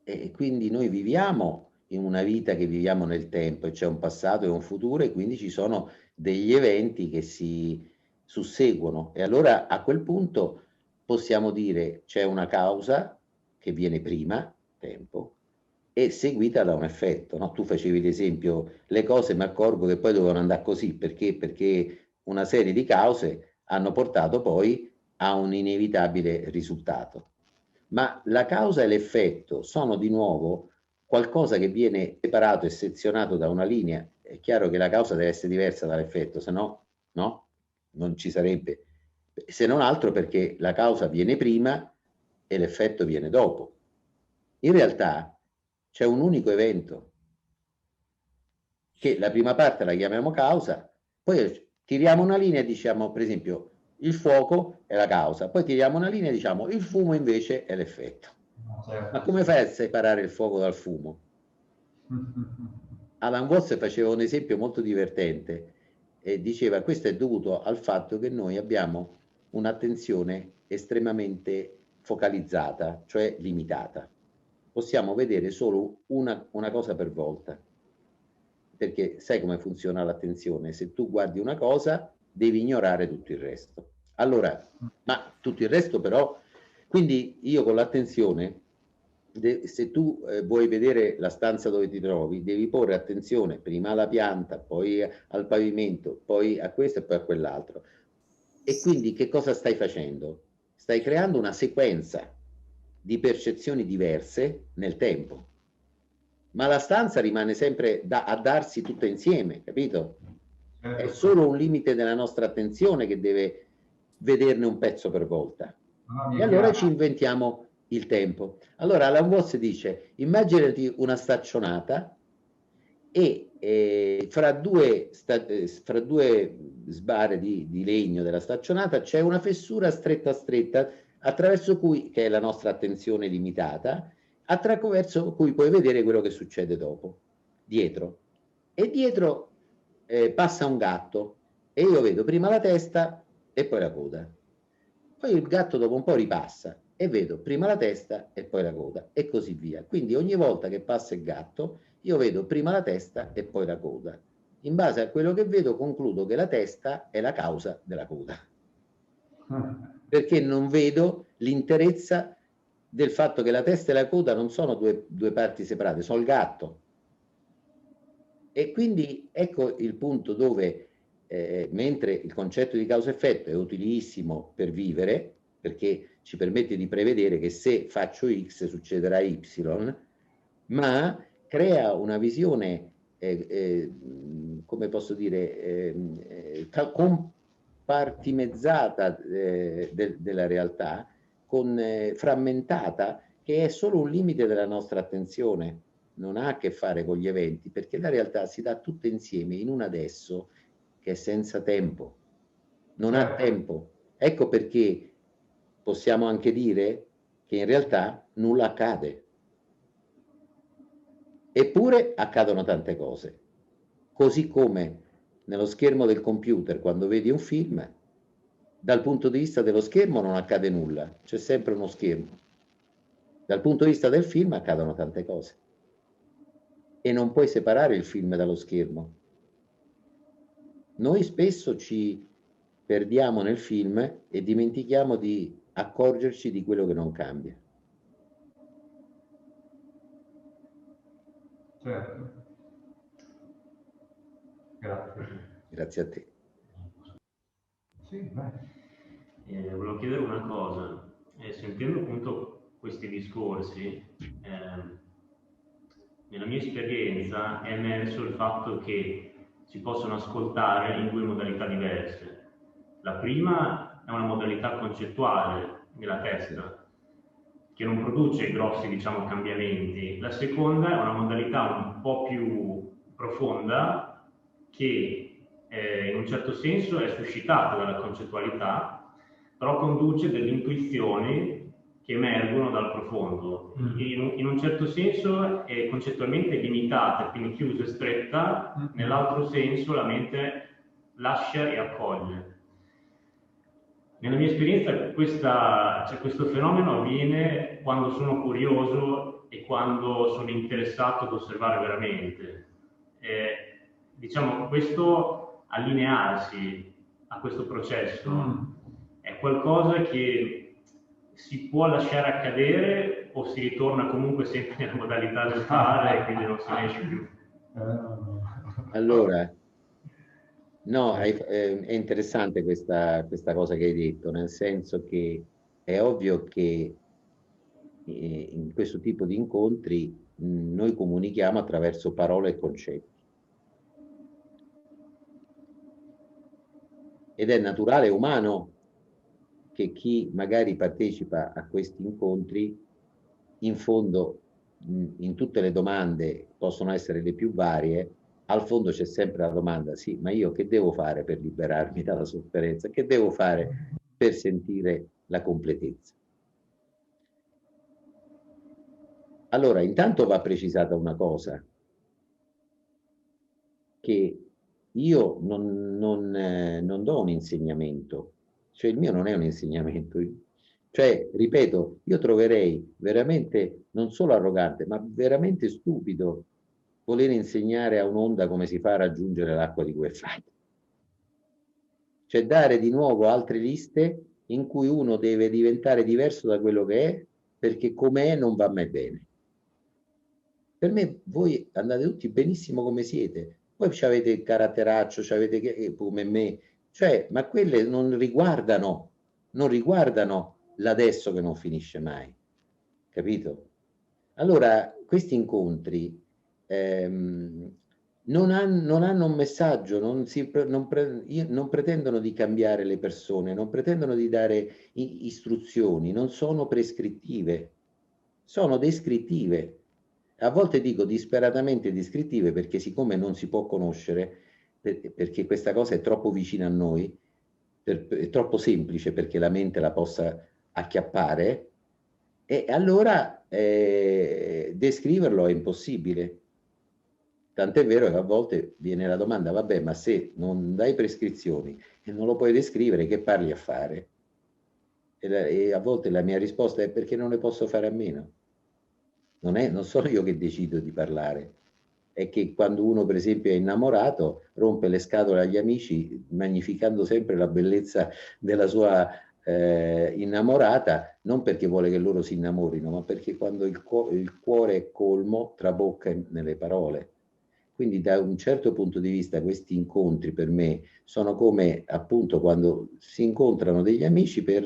E quindi noi viviamo in una vita che viviamo nel tempo, e c'è un passato e un futuro, e quindi ci sono degli eventi che si susseguono. E allora a quel punto possiamo dire c'è una causa che viene prima, tempo, e seguita da un effetto. No? Tu facevi l'esempio, le cose mi accorgo che poi dovevano andare così, perché una serie di cause hanno portato poi a un inevitabile risultato. ma la causa e l'effetto sono di nuovo qualcosa che viene separato e sezionato da una linea. È chiaro che la causa deve essere diversa dall'effetto, se no, no, non ci sarebbe, se non altro perché la causa viene prima e l'effetto viene dopo. In realtà c'è un unico evento, che la prima parte la chiamiamo causa, poi tiriamo una linea e diciamo, per esempio, il fuoco è la causa, poi tiriamo una linea e diciamo il fumo invece è l'effetto. Ma come fai a separare il fuoco dal fumo? Alan Watts faceva un esempio molto divertente e diceva questo è dovuto al fatto che noi abbiamo un'attenzione estremamente focalizzata, cioè limitata. Possiamo vedere solo una cosa per volta, perché sai come funziona l'attenzione? Se tu guardi una cosa, devi ignorare tutto il resto. Allora, ma tutto il resto però, quindi io con l'attenzione, se tu vuoi vedere la stanza dove ti trovi, devi porre attenzione prima alla pianta, poi al pavimento, poi a questo e poi a quell'altro. E quindi che cosa stai facendo? Stai creando una sequenza di percezioni diverse nel tempo, ma la stanza rimane sempre a darsi tutta insieme, capito? È solo un limite della nostra attenzione che deve vederne un pezzo per volta. E allora ci inventiamo il tempo. Allora Alan Watts dice, immaginati una staccionata e fra due sbarre di legno della staccionata c'è una fessura stretta stretta attraverso cui, che è la nostra attenzione limitata, attraverso cui puoi vedere quello che succede dopo, dietro. E dietro passa un gatto e io vedo prima la testa e poi la coda. Poi il gatto dopo un po' ripassa e vedo prima la testa e poi la coda e così via. Quindi ogni volta che passa il gatto io vedo prima la testa e poi la coda. In base a quello che vedo concludo che la testa è la causa della coda. Perché non vedo l'interezza del fatto che la testa e la coda non sono due parti separate, sono il gatto. E quindi ecco il punto dove, mentre il concetto di causa-effetto è utilissimo per vivere, perché ci permette di prevedere che se faccio X succederà Y, ma crea una visione, come posso dire, compartimezzata della realtà, frammentata, che è solo un limite della nostra attenzione, non ha a che fare con gli eventi, perché la realtà si dà tutta insieme in un adesso che è senza tempo, non ha tempo. Ecco perché possiamo anche dire che in realtà nulla accade. Eppure accadono tante cose, così come nello schermo del computer quando vedi un film, dal punto di vista dello schermo non accade nulla, c'è sempre uno schermo. Dal punto di vista del film accadono tante cose e non puoi separare il film dallo schermo. Noi spesso ci perdiamo nel film e dimentichiamo di accorgerci di quello che non cambia. Certo. Grazie. Grazie a te. Sì, volevo chiedere una cosa, sentendo appunto questi discorsi, nella mia esperienza è emerso il fatto che si possono ascoltare in due modalità diverse. La prima è una modalità concettuale nella testa, che non produce grossi, diciamo, cambiamenti. La seconda è una modalità un po' più profonda che in un certo senso è suscitata dalla concettualità, però conduce delle intuizioni che emergono dal profondo. In un certo senso è concettualmente limitata, quindi chiusa e stretta, nell'altro senso la mente lascia e accoglie. Nella mia esperienza questo fenomeno avviene quando sono curioso e quando sono interessato ad osservare veramente. Diciamo, questo allinearsi a questo processo è qualcosa che si può lasciare accadere o si ritorna comunque sempre nella modalità del fare e quindi non si riesce più? Allora, no, è interessante questa cosa che hai detto, nel senso che è ovvio che in questo tipo di incontri noi comunichiamo attraverso parole e concetti. Ed è naturale e umano che chi magari partecipa a questi incontri, in fondo, in tutte le domande, possono essere le più varie, al fondo c'è sempre la domanda: sì, ma io che devo fare per liberarmi dalla sofferenza? Che devo fare per sentire la completezza? Allora, intanto va precisata una cosa, che io non do un insegnamento, cioè il mio non è un insegnamento, cioè, ripeto, io troverei veramente non solo arrogante, ma veramente stupido voler insegnare a un'onda come si fa a raggiungere l'acqua di cui è fatta. Cioè dare di nuovo altre liste in cui uno deve diventare diverso da quello che è, perché com'è non va mai bene. Per me voi andate tutti benissimo come siete, poi avete il caratteraccio, avete come me, cioè, ma quelle non riguardano l'adesso che non finisce mai, capito? Allora, questi incontri non hanno un messaggio, non pretendono di cambiare le persone, non pretendono di dare istruzioni, non sono prescrittive, sono descrittive. A volte dico disperatamente descrittive perché siccome non si può conoscere, perché questa cosa è troppo vicina a noi, è troppo semplice perché la mente la possa acchiappare, e allora descriverlo è impossibile. Tant'è vero che a volte viene la domanda: vabbè, ma se non dai prescrizioni e non lo puoi descrivere, che parli a fare? E a volte la mia risposta è: perché non ne posso fare a meno. Non sono io che decido di parlare, è che quando uno per esempio è innamorato rompe le scatole agli amici magnificando sempre la bellezza della sua innamorata, non perché vuole che loro si innamorino, ma perché quando il cuore è colmo trabocca nelle parole. Quindi da un certo punto di vista questi incontri per me sono come appunto quando si incontrano degli amici per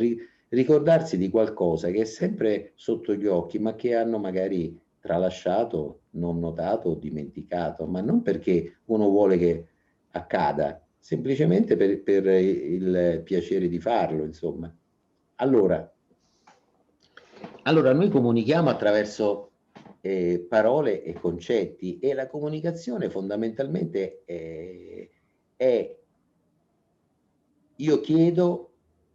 ricordarsi di qualcosa che è sempre sotto gli occhi, ma che hanno magari tralasciato, non notato o dimenticato, ma non perché uno vuole che accada, semplicemente per il piacere di farlo, insomma. Allora noi comunichiamo attraverso parole e concetti, e la comunicazione fondamentalmente è io chiedo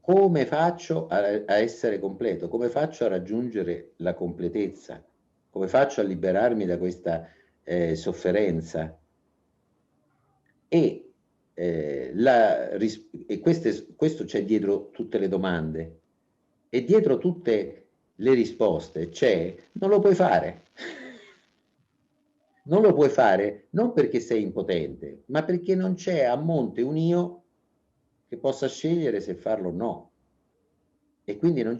come faccio a essere completo, come faccio a raggiungere la completezza, come faccio a liberarmi da questa sofferenza. E, questo c'è dietro tutte le domande, e dietro tutte le risposte c'è: non lo puoi fare. Non lo puoi fare non perché sei impotente, ma perché non c'è a monte un io che possa scegliere se farlo o no. E quindi non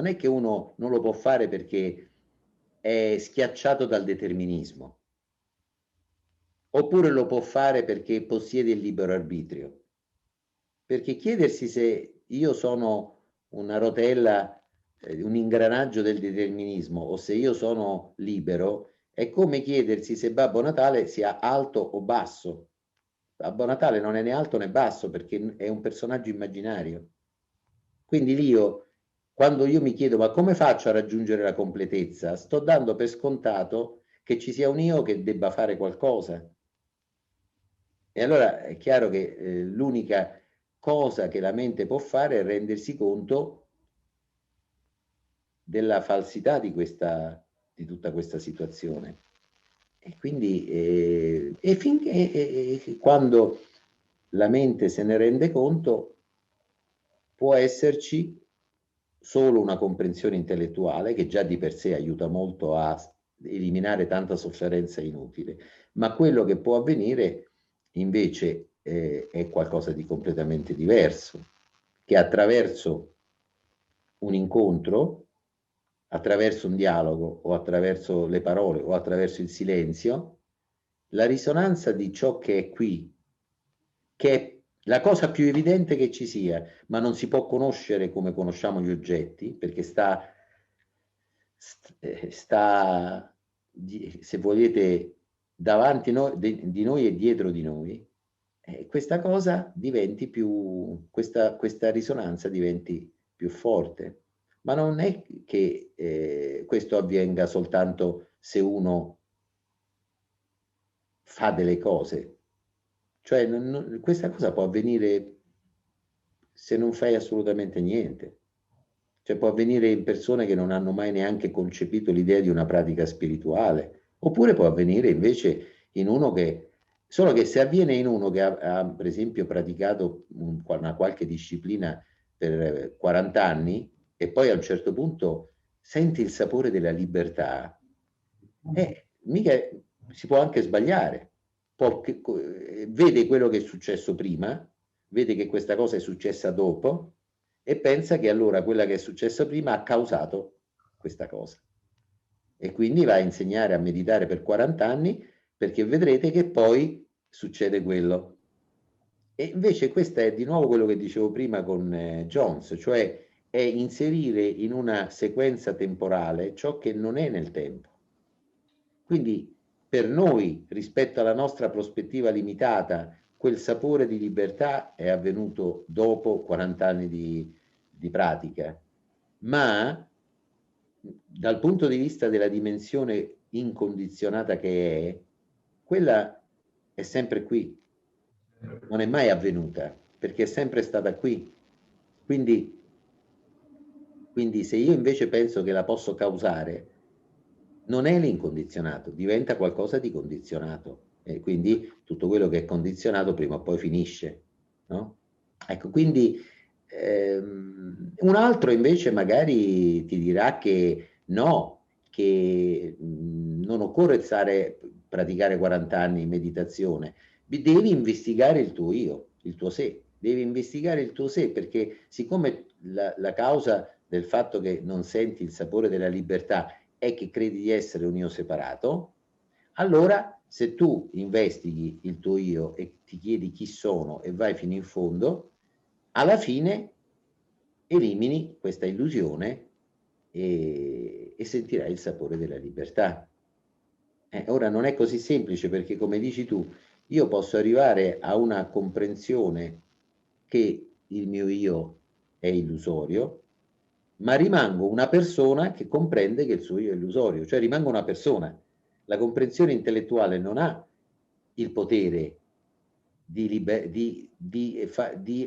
è che uno non lo può fare perché è schiacciato dal determinismo, oppure lo può fare perché possiede il libero arbitrio. Perché chiedersi se io sono una rotella, un ingranaggio del determinismo, o se io sono libero, è come chiedersi se Babbo Natale sia alto o basso. Babbo Natale non è né alto né basso perché è un personaggio immaginario. Quindi quando io mi chiedo ma come faccio a raggiungere la completezza, sto dando per scontato che ci sia un io che debba fare qualcosa. E allora è chiaro che l'unica cosa che la mente può fare è rendersi conto della falsità di tutta questa situazione. E quindi quando la mente se ne rende conto, può esserci solo una comprensione intellettuale che già di per sé aiuta molto a eliminare tanta sofferenza inutile, ma quello che può avvenire invece è qualcosa di completamente diverso, che attraverso un incontro, attraverso un dialogo o attraverso le parole o attraverso il silenzio, la risonanza di ciò che è qui, che è la cosa più evidente che ci sia, ma non si può conoscere come conosciamo gli oggetti, perché sta sta, se volete, davanti di noi e dietro di noi, questa cosa diventi più, questa risonanza diventi più forte. Ma non è che questo avvenga soltanto se uno fa delle cose, cioè questa cosa può avvenire se non fai assolutamente niente. Cioè può avvenire in persone che non hanno mai neanche concepito l'idea di una pratica spirituale, oppure può avvenire invece in uno che, solo che se avviene in uno che ha per esempio praticato una qualche disciplina per 40 anni e poi a un certo punto senti il sapore della libertà, mica si può anche sbagliare, vede quello che è successo prima, vede che questa cosa è successa dopo e pensa che allora quella che è successa prima ha causato questa cosa. E quindi va a insegnare a meditare per 40 anni perché vedrete che poi succede quello. E invece questo è di nuovo quello che dicevo prima con Jones, cioè è inserire in una sequenza temporale ciò che non è nel tempo. Quindi per noi, rispetto alla nostra prospettiva limitata, quel sapore di libertà è avvenuto dopo 40 anni di pratica, ma dal punto di vista della dimensione incondizionata che è, quella è sempre qui, non è mai avvenuta, perché è sempre stata qui. Quindi se io invece penso che la posso causare, non è l'incondizionato, diventa qualcosa di condizionato e quindi tutto quello che è condizionato prima o poi finisce, no? Ecco, quindi un altro invece magari ti dirà che no, che non occorre praticare 40 anni in meditazione, devi investigare il tuo io, il tuo sé, devi investigare il tuo sé perché siccome la causa del fatto che non senti il sapore della libertà è che credi di essere un io separato, allora se tu investighi il tuo io e ti chiedi chi sono e vai fino in fondo, alla fine elimini questa illusione e sentirai il sapore della libertà. Ora non è così semplice perché, come dici tu, io posso arrivare a una comprensione che il mio io è illusorio, ma rimango una persona che comprende che il suo io è illusorio, cioè rimango una persona. La comprensione intellettuale non ha il potere di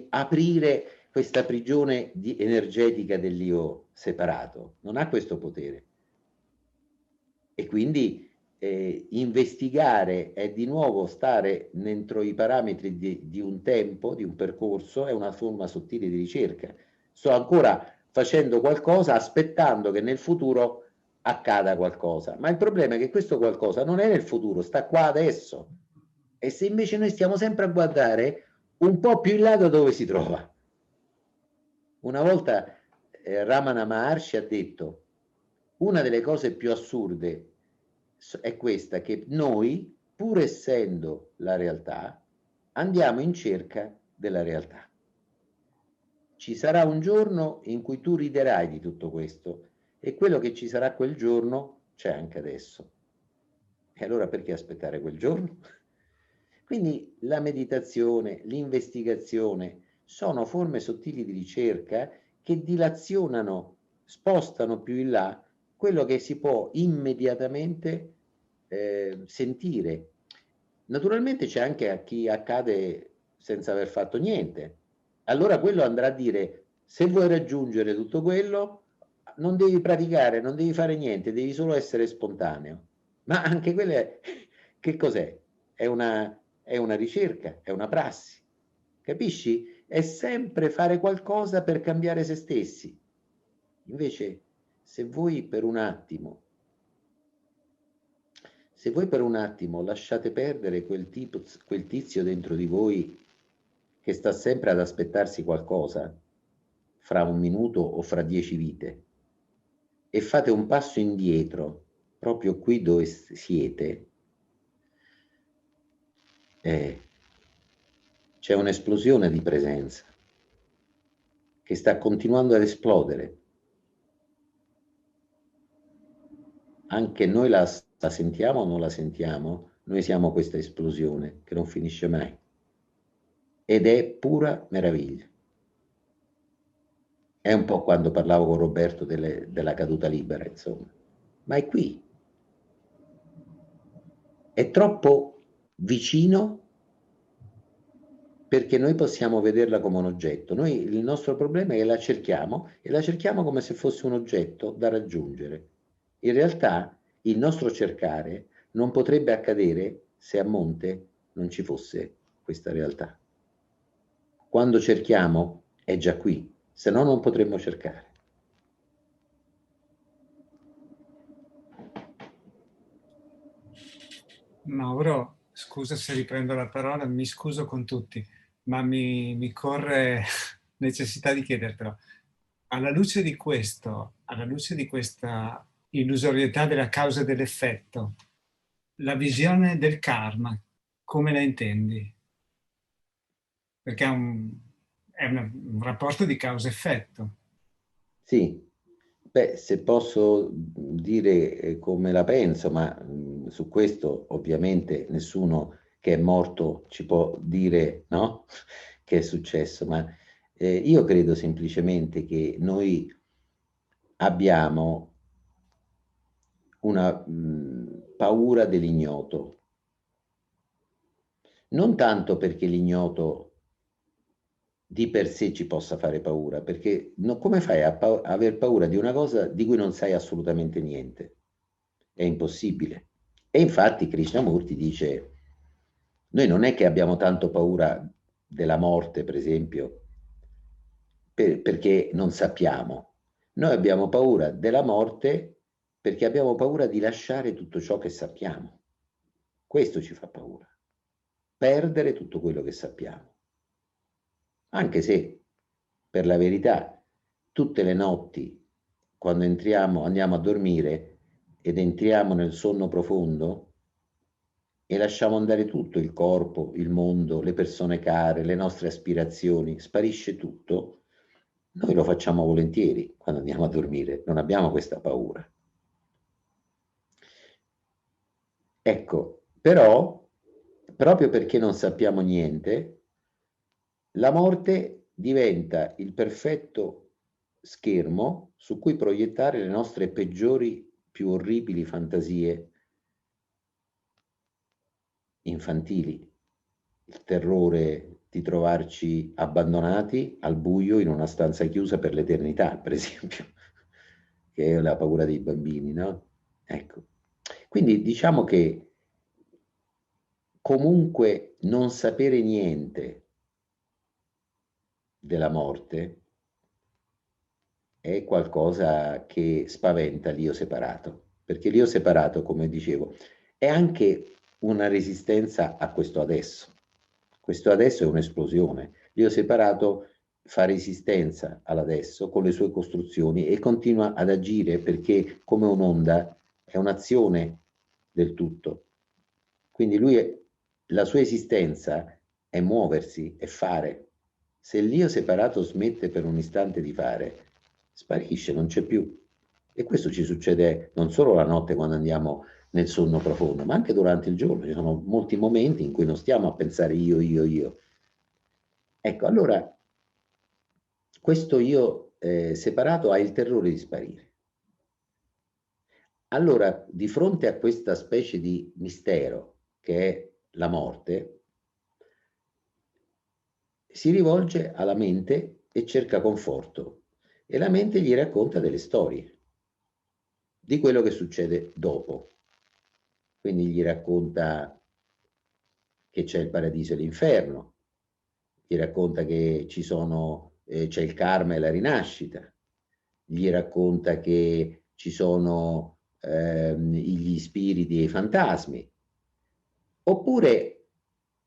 aprire questa prigione energetica dell'io separato, non ha questo potere. E quindi investigare è di nuovo stare dentro i parametri di un tempo, di un percorso, è una forma sottile di ricerca. Sto ancora facendo qualcosa aspettando che nel futuro accada qualcosa, ma il problema è che questo qualcosa non è nel futuro, sta qua adesso. E se invece noi stiamo sempre a guardare un po' più in là da dove si trova. Una volta Ramana Maharshi ha detto: una delle cose più assurde è questa, che noi, pur essendo la realtà, andiamo in cerca della realtà. Ci sarà un giorno in cui tu riderai di tutto questo e quello che ci sarà quel giorno c'è anche adesso. E allora perché aspettare quel giorno? Quindi la meditazione, l'investigazione sono forme sottili di ricerca che dilazionano, spostano più in là quello che si può immediatamente sentire. Naturalmente c'è anche a chi accade senza aver fatto niente. Allora quello andrà a dire: se vuoi raggiungere tutto quello, non devi praticare, non devi fare niente, devi solo essere spontaneo. Ma anche quella che cos'è? È una ricerca, è una prassi. Capisci? È sempre fare qualcosa per cambiare se stessi. Invece, se voi per un attimo lasciate perdere quel tizio dentro di voi che sta sempre ad aspettarsi qualcosa, fra un minuto o fra 10 vite, e fate un passo indietro, proprio qui dove siete, c'è un'esplosione di presenza che sta continuando ad esplodere. anche noi la sentiamo o non la sentiamo, noi siamo questa esplosione che non finisce mai. Ed è pura meraviglia. È un po' quando parlavo con Roberto della caduta libera, insomma. Ma è qui. È troppo vicino perché noi possiamo vederla come un oggetto. Noi, il nostro problema è che la cerchiamo e la cerchiamo come se fosse un oggetto da raggiungere. In realtà il nostro cercare non potrebbe accadere se a monte non ci fosse questa realtà. Quando cerchiamo è già qui, se no non potremmo cercare. Mauro, scusa se riprendo la parola, mi scuso con tutti, ma mi corre necessità di chiedertelo. Alla luce di questo, alla luce di questa illusorietà della causa e dell'effetto, la visione del karma, come la intendi? Perché è un rapporto di causa-effetto. Sì, beh, se posso dire come la penso, ma su questo ovviamente nessuno che è morto ci può dire, no? Che è successo, ma io credo semplicemente che noi abbiamo una paura dell'ignoto, non tanto perché l'ignoto di per sé ci possa fare paura, perché come fai a aver paura di una cosa di cui non sai assolutamente niente? È impossibile. E infatti Krishnamurti dice, noi non è che abbiamo tanto paura della morte, per esempio, perché non sappiamo. Noi abbiamo paura della morte perché abbiamo paura di lasciare tutto ciò che sappiamo. Questo ci fa paura. Perdere tutto quello che sappiamo. Anche se, per la verità, tutte le notti, quando andiamo a dormire ed entriamo nel sonno profondo e lasciamo andare tutto, il corpo, il mondo, le persone care, le nostre aspirazioni, sparisce tutto, noi lo facciamo volentieri quando andiamo a dormire, non abbiamo questa paura. Ecco, però, proprio perché non sappiamo niente, la morte diventa il perfetto schermo su cui proiettare le nostre peggiori, più orribili fantasie infantili. Il terrore di trovarci abbandonati al buio in una stanza chiusa per l'eternità, per esempio, che è la paura dei bambini, no? Ecco. Quindi diciamo che comunque non sapere niente della morte è qualcosa che spaventa l'io separato, perché l'io separato, come dicevo, è anche una resistenza a questo adesso. Questo adesso è un'esplosione. L'io separato fa resistenza all'adesso con le sue costruzioni e continua ad agire perché come un'onda è un'azione del tutto. Quindi la sua esistenza è muoversi, è fare. Se l'io separato smette per un istante di fare, sparisce, non c'è più. E questo ci succede non solo la notte quando andiamo nel sonno profondo, ma anche durante il giorno. Ci sono molti momenti in cui non stiamo a pensare io. Ecco, allora questo io separato ha il terrore di sparire. Allora, di fronte a questa specie di mistero che è la morte, si rivolge alla mente e cerca conforto e la mente gli racconta delle storie di quello che succede dopo. Quindi gli racconta che c'è il paradiso e l'inferno, gli racconta che c'è il karma e la rinascita, gli racconta che ci sono gli spiriti e i fantasmi, oppure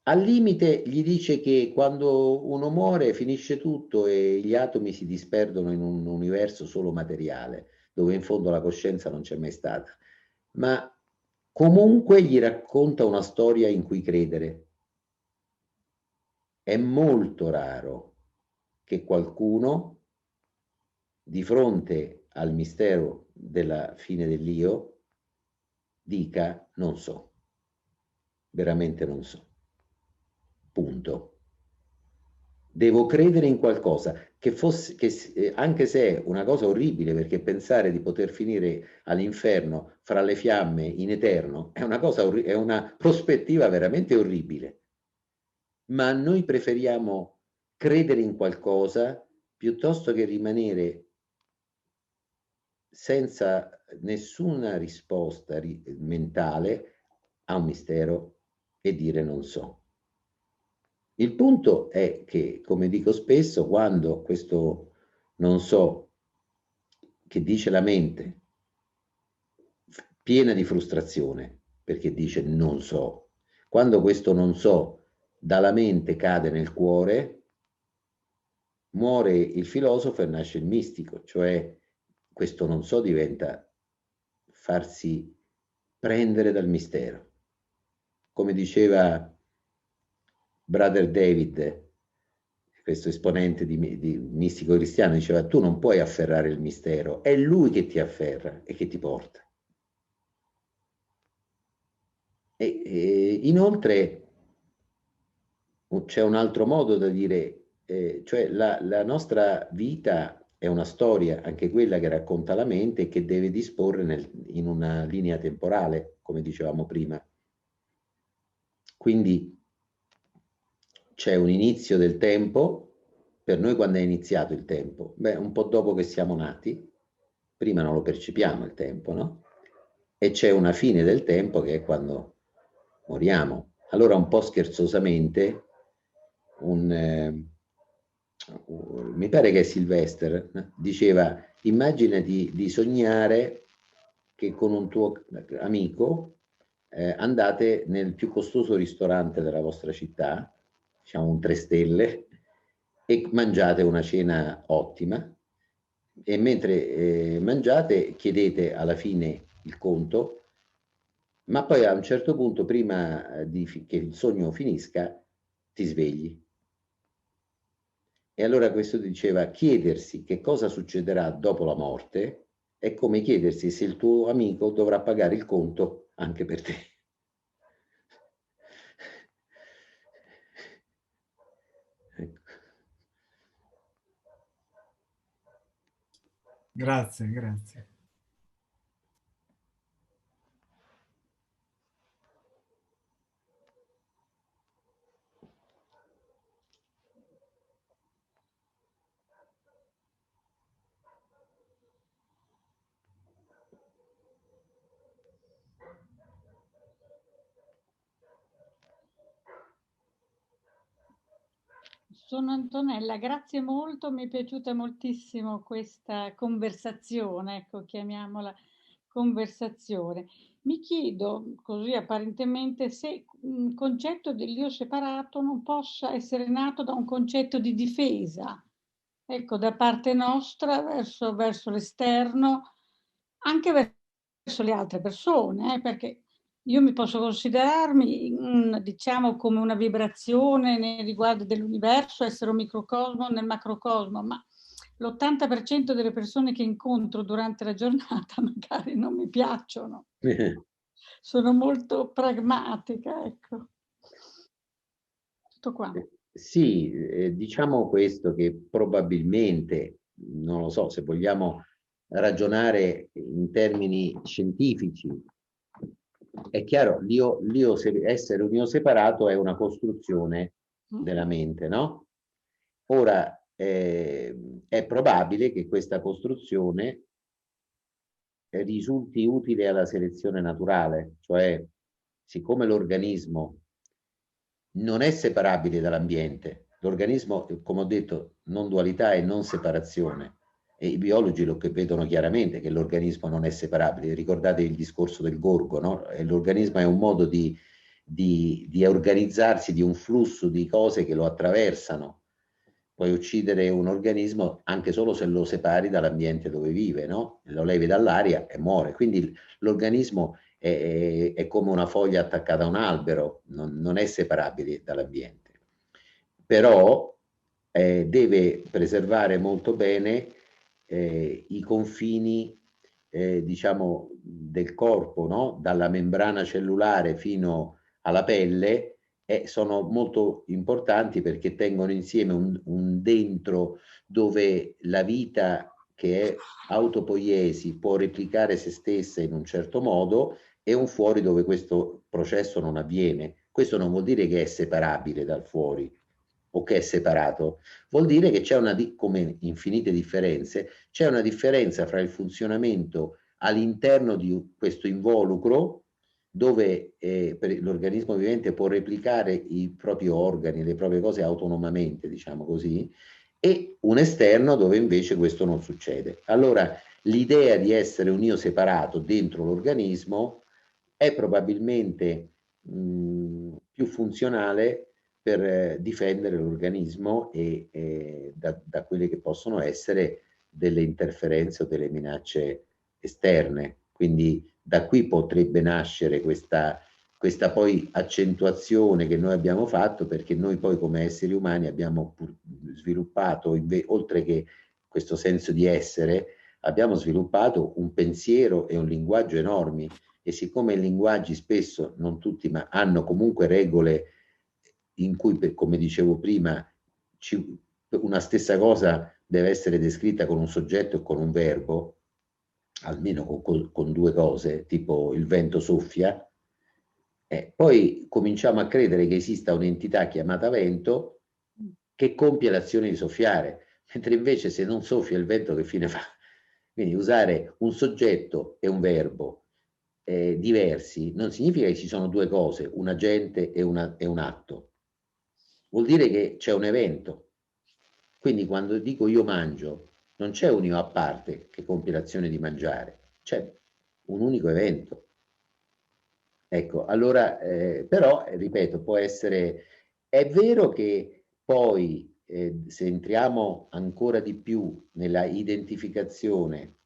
al limite gli dice che quando uno muore finisce tutto e gli atomi si disperdono in un universo solo materiale, dove in fondo la coscienza non c'è mai stata. Ma comunque gli racconta una storia in cui credere. È molto raro che qualcuno, di fronte al mistero della fine dell'io, dica non so, veramente non so, punto. Devo credere in qualcosa che fosse, anche se è una cosa orribile, perché pensare di poter finire all'inferno fra le fiamme in eterno è una cosa, è una prospettiva veramente orribile. Ma noi preferiamo credere in qualcosa piuttosto che rimanere senza nessuna risposta mentale a un mistero e dire non so. Il punto è che, come dico spesso, quando questo non so che dice la mente, piena di frustrazione, perché dice non so, quando questo non so dalla mente cade nel cuore, muore il filosofo e nasce il mistico, cioè questo non so diventa farsi prendere dal mistero. Come diceva Brother David, questo esponente di mistico cristiano, diceva: tu non puoi afferrare il mistero, è lui che ti afferra e che ti porta. E inoltre c'è un altro modo da dire, cioè la nostra vita è una storia, anche quella che racconta la mente e che deve disporre in una linea temporale, come dicevamo prima. Quindi c'è un inizio del tempo. Per noi quando è iniziato il tempo? Beh, un po' dopo che siamo nati, prima non lo percepiamo il tempo, no? E c'è una fine del tempo che è quando moriamo. Allora un po' scherzosamente, mi pare che Sylvester diceva: immaginati di sognare che con un tuo amico andate nel più costoso ristorante della vostra città, diciamo un 3 stelle, e mangiate una cena ottima, e mentre mangiate chiedete alla fine il conto, ma poi a un certo punto, prima che il sogno finisca, ti svegli. E allora questo diceva: chiedersi che cosa succederà dopo la morte è come chiedersi se il tuo amico dovrà pagare il conto anche per te. Ecco. Grazie, grazie. Sono Antonella, grazie molto, mi è piaciuta moltissimo questa conversazione, ecco, chiamiamola conversazione. Mi chiedo, così apparentemente, se un concetto dell'io separato non possa essere nato da un concetto di difesa, ecco, da parte nostra verso l'esterno, anche verso le altre persone, perché io mi posso considerarmi, diciamo, come una vibrazione nei riguardi dell'universo, essere un microcosmo nel macrocosmo, ma l'80% delle persone che incontro durante la giornata magari non mi piacciono. Sono molto pragmatica, ecco. Tutto qua. Sì, diciamo questo, che probabilmente, non lo so, se vogliamo ragionare in termini scientifici, è chiaro, essere un io separato è una costruzione della mente, no? Ora, è probabile che questa costruzione risulti utile alla selezione naturale, cioè siccome l'organismo non è separabile dall'ambiente, l'organismo, come ho detto, non dualità e non separazione, e i biologi lo che vedono chiaramente che l'organismo non è separabile. Ricordate il discorso del gorgo, no? L'organismo è un modo di organizzarsi, di un flusso di cose che lo attraversano. Puoi uccidere un organismo anche solo se lo separi dall'ambiente dove vive, no? Lo levi dall'aria e muore. Quindi l'organismo è come una foglia attaccata a un albero, non è separabile dall'ambiente. Però deve preservare molto bene i confini diciamo, del corpo, no? Dalla membrana cellulare fino alla pelle, sono molto importanti perché tengono insieme un dentro dove la vita, che è autopoiesi, può replicare se stessa in un certo modo, e un fuori dove questo processo non avviene. Questo non vuol dire che è separabile dal fuori o che è separato, vuol dire che c'è come infinite differenze, c'è una differenza fra il funzionamento all'interno di questo involucro dove l'organismo vivente può replicare i propri organi, le proprie cose autonomamente, diciamo così, e un esterno dove invece questo non succede. Allora, l'idea di essere un io separato dentro l'organismo è probabilmente più funzionale per difendere l'organismo da quelle che possono essere delle interferenze o delle minacce esterne. Quindi da qui potrebbe nascere questa poi accentuazione che noi abbiamo fatto, perché noi poi come esseri umani abbiamo sviluppato, oltre che questo senso di essere, abbiamo sviluppato un pensiero e un linguaggio enormi, e siccome i linguaggi spesso, non tutti, ma hanno comunque regole in cui, come dicevo prima, una stessa cosa deve essere descritta con un soggetto e con un verbo, almeno con due cose, tipo il vento soffia, poi cominciamo a credere che esista un'entità chiamata vento che compie l'azione di soffiare, mentre invece se non soffia il vento che fine fa? Quindi usare un soggetto e un verbo diversi non significa che ci sono due cose, un agente e un atto. Vuol dire che c'è un evento. Quindi quando dico io mangio, non c'è un io a parte che compie l'azione di mangiare, c'è un unico evento. Ecco, allora, però, ripeto, può essere... È vero che poi, se entriamo ancora di più nella identificazione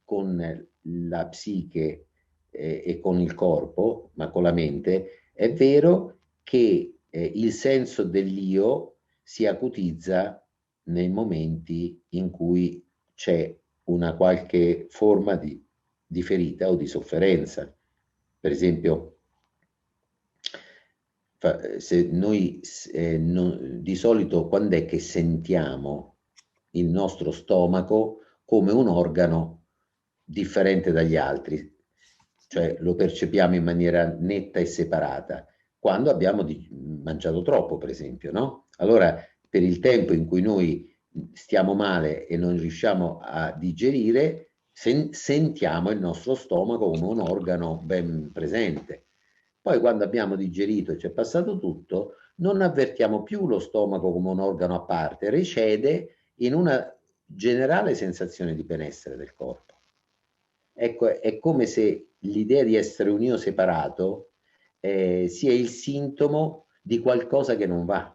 con la psiche e con il corpo, ma con la mente, è vero che il senso dell'io si acutizza nei momenti in cui c'è una qualche forma di ferita o di sofferenza. Per esempio, se noi di solito quando è che sentiamo il nostro stomaco come un organo differente dagli altri, cioè lo percepiamo in maniera netta e separata, quando abbiamo mangiato troppo, per esempio, no? Allora, per il tempo in cui noi stiamo male e non riusciamo a digerire, sentiamo il nostro stomaco come un organo ben presente. Poi quando abbiamo digerito e c'è passato tutto, non avvertiamo più lo stomaco come un organo a parte, recede in una generale sensazione di benessere del corpo. Ecco, è come se l'idea di essere un io separato sia il sintomo di qualcosa che non va.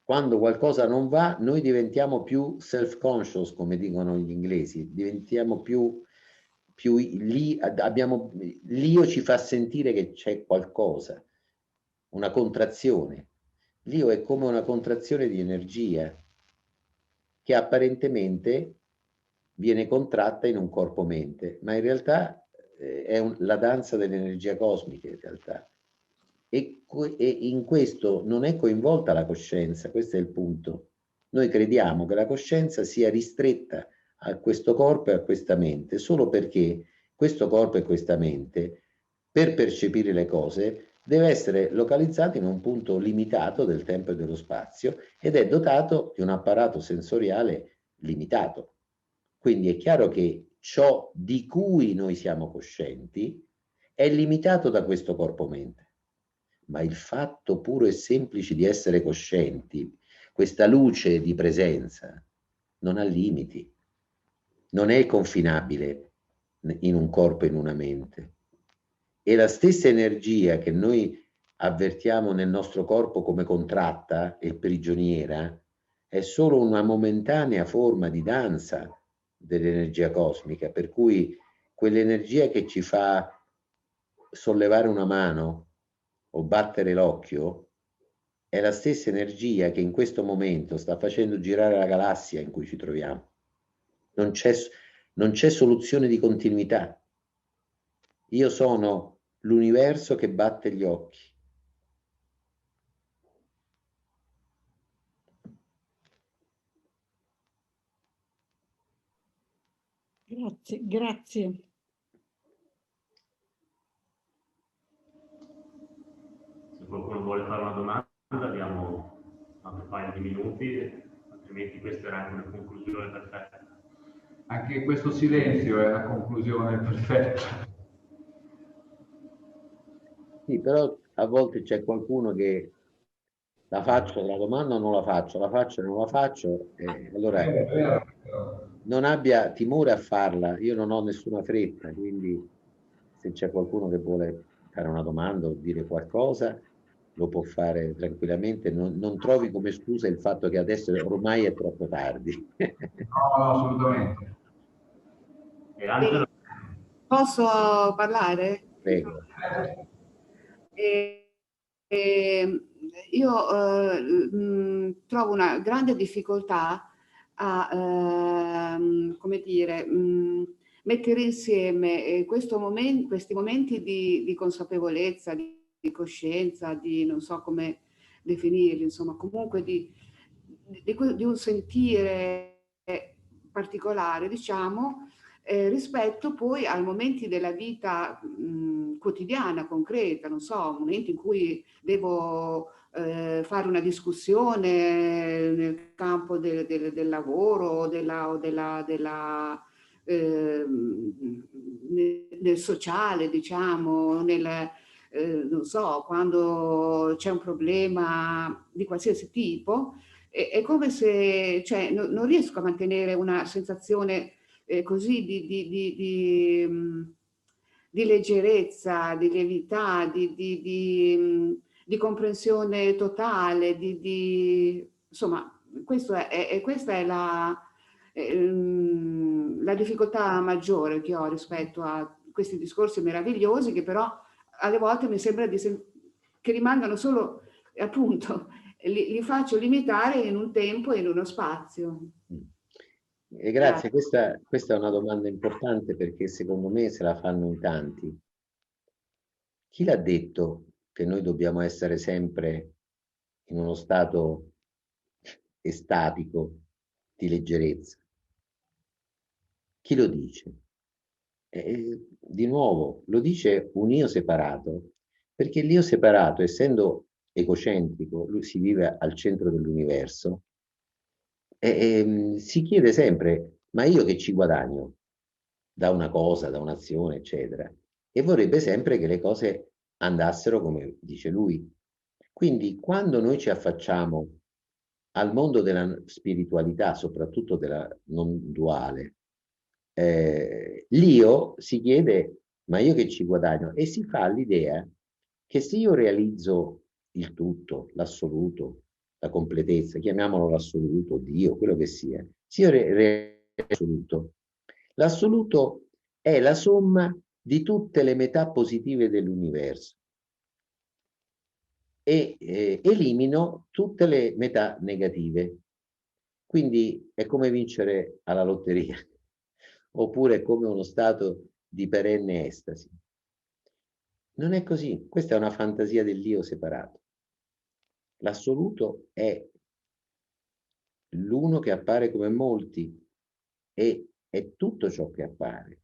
Quando qualcosa non va, noi diventiamo più self-conscious, come dicono gli inglesi, diventiamo più lì, l'io ci fa sentire che c'è qualcosa, una contrazione. L'io è come una contrazione di energia che apparentemente viene contratta in un corpo-mente, ma in realtà è la danza dell'energia cosmica, in realtà. E in questo non è coinvolta la coscienza, questo è il punto. Noi crediamo che la coscienza sia ristretta a questo corpo e a questa mente, solo perché questo corpo e questa mente, per percepire le cose, deve essere localizzato in un punto limitato del tempo e dello spazio ed è dotato di un apparato sensoriale limitato. Quindi è chiaro che ciò di cui noi siamo coscienti è limitato da questo corpo-mente. Ma il fatto puro e semplice di essere coscienti, questa luce di presenza, non ha limiti, non è confinabile in un corpo e in una mente. E la stessa energia che noi avvertiamo nel nostro corpo come contratta e prigioniera è solo una momentanea forma di danza dell'energia cosmica, per cui quell'energia che ci fa sollevare una mano o battere l'occhio è la stessa energia che in questo momento sta facendo girare la galassia in cui ci troviamo. Non c'è, Non c'è soluzione di continuità. Io sono l'universo che batte gli occhi. Grazie, grazie. Se qualcuno vuole fare una domanda, diamo un paio di minuti, altrimenti questa era anche una conclusione perfetta. Anche questo silenzio è una conclusione perfetta. Sì, però a volte c'è qualcuno che la faccio la domanda o non la faccio o non la faccio, allora non abbia timore a farla, io non ho nessuna fretta, quindi se c'è qualcuno che vuole fare una domanda o dire qualcosa, lo può fare tranquillamente, non trovi come scusa il fatto che adesso ormai è troppo tardi. No, no, assolutamente. E Angelo? Posso parlare? Prego. Io trovo una grande difficoltà a, come dire, mettere insieme questi momenti di consapevolezza, di coscienza, di non so come definirli, insomma, comunque di un sentire particolare, diciamo, rispetto poi ai momenti della vita quotidiana, concreta, non so, momenti in cui devo fare una discussione nel campo del lavoro, nel sociale, diciamo, non so, quando c'è un problema di qualsiasi tipo, è come se, cioè, non riesco a mantenere una sensazione così di leggerezza, di lievità, di comprensione totale, insomma, questa è la difficoltà maggiore che ho rispetto a questi discorsi meravigliosi che però alle volte mi sembra che rimangano solo, appunto, li faccio limitare in un tempo e in uno spazio. E grazie, questa è una domanda importante perché secondo me se la fanno in tanti. Chi l'ha detto che noi dobbiamo essere sempre in uno stato estatico di leggerezza? Chi lo dice? Di nuovo, lo dice un io separato, perché l'io separato, essendo egocentrico, lui si vive al centro dell'universo, si chiede sempre, ma io che ci guadagno da una cosa, da un'azione, eccetera, e vorrebbe sempre che le cose andassero come dice lui. Quindi quando noi ci affacciamo al mondo della spiritualità, soprattutto della non duale, l'io si chiede, ma io che ci guadagno? E si fa l'idea che se io realizzo il tutto, l'assoluto, la completezza, chiamiamolo l'assoluto, Dio, quello che sia, se io realizzo l'assoluto è la somma di tutte le metà positive dell'universo e elimino tutte le metà negative. Quindi è come vincere alla lotteria, oppure è come uno stato di perenne estasi. Non è così, questa è una fantasia dell'io separato. L'assoluto è l'uno che appare come molti e è tutto ciò che appare.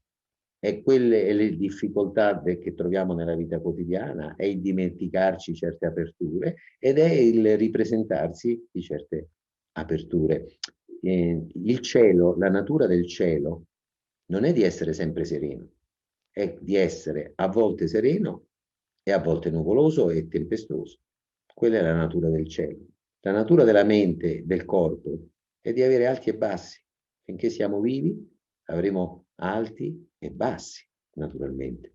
È quelle le difficoltà che troviamo nella vita quotidiana, è il dimenticarci certe aperture ed è il ripresentarsi di certe aperture. Il cielo, la natura del cielo non è di essere sempre sereno, è di essere a volte sereno e a volte nuvoloso e tempestoso. Quella è la natura del cielo. La natura della mente, del corpo, è di avere alti e bassi. Finché siamo vivi avremo alti e bassi, naturalmente.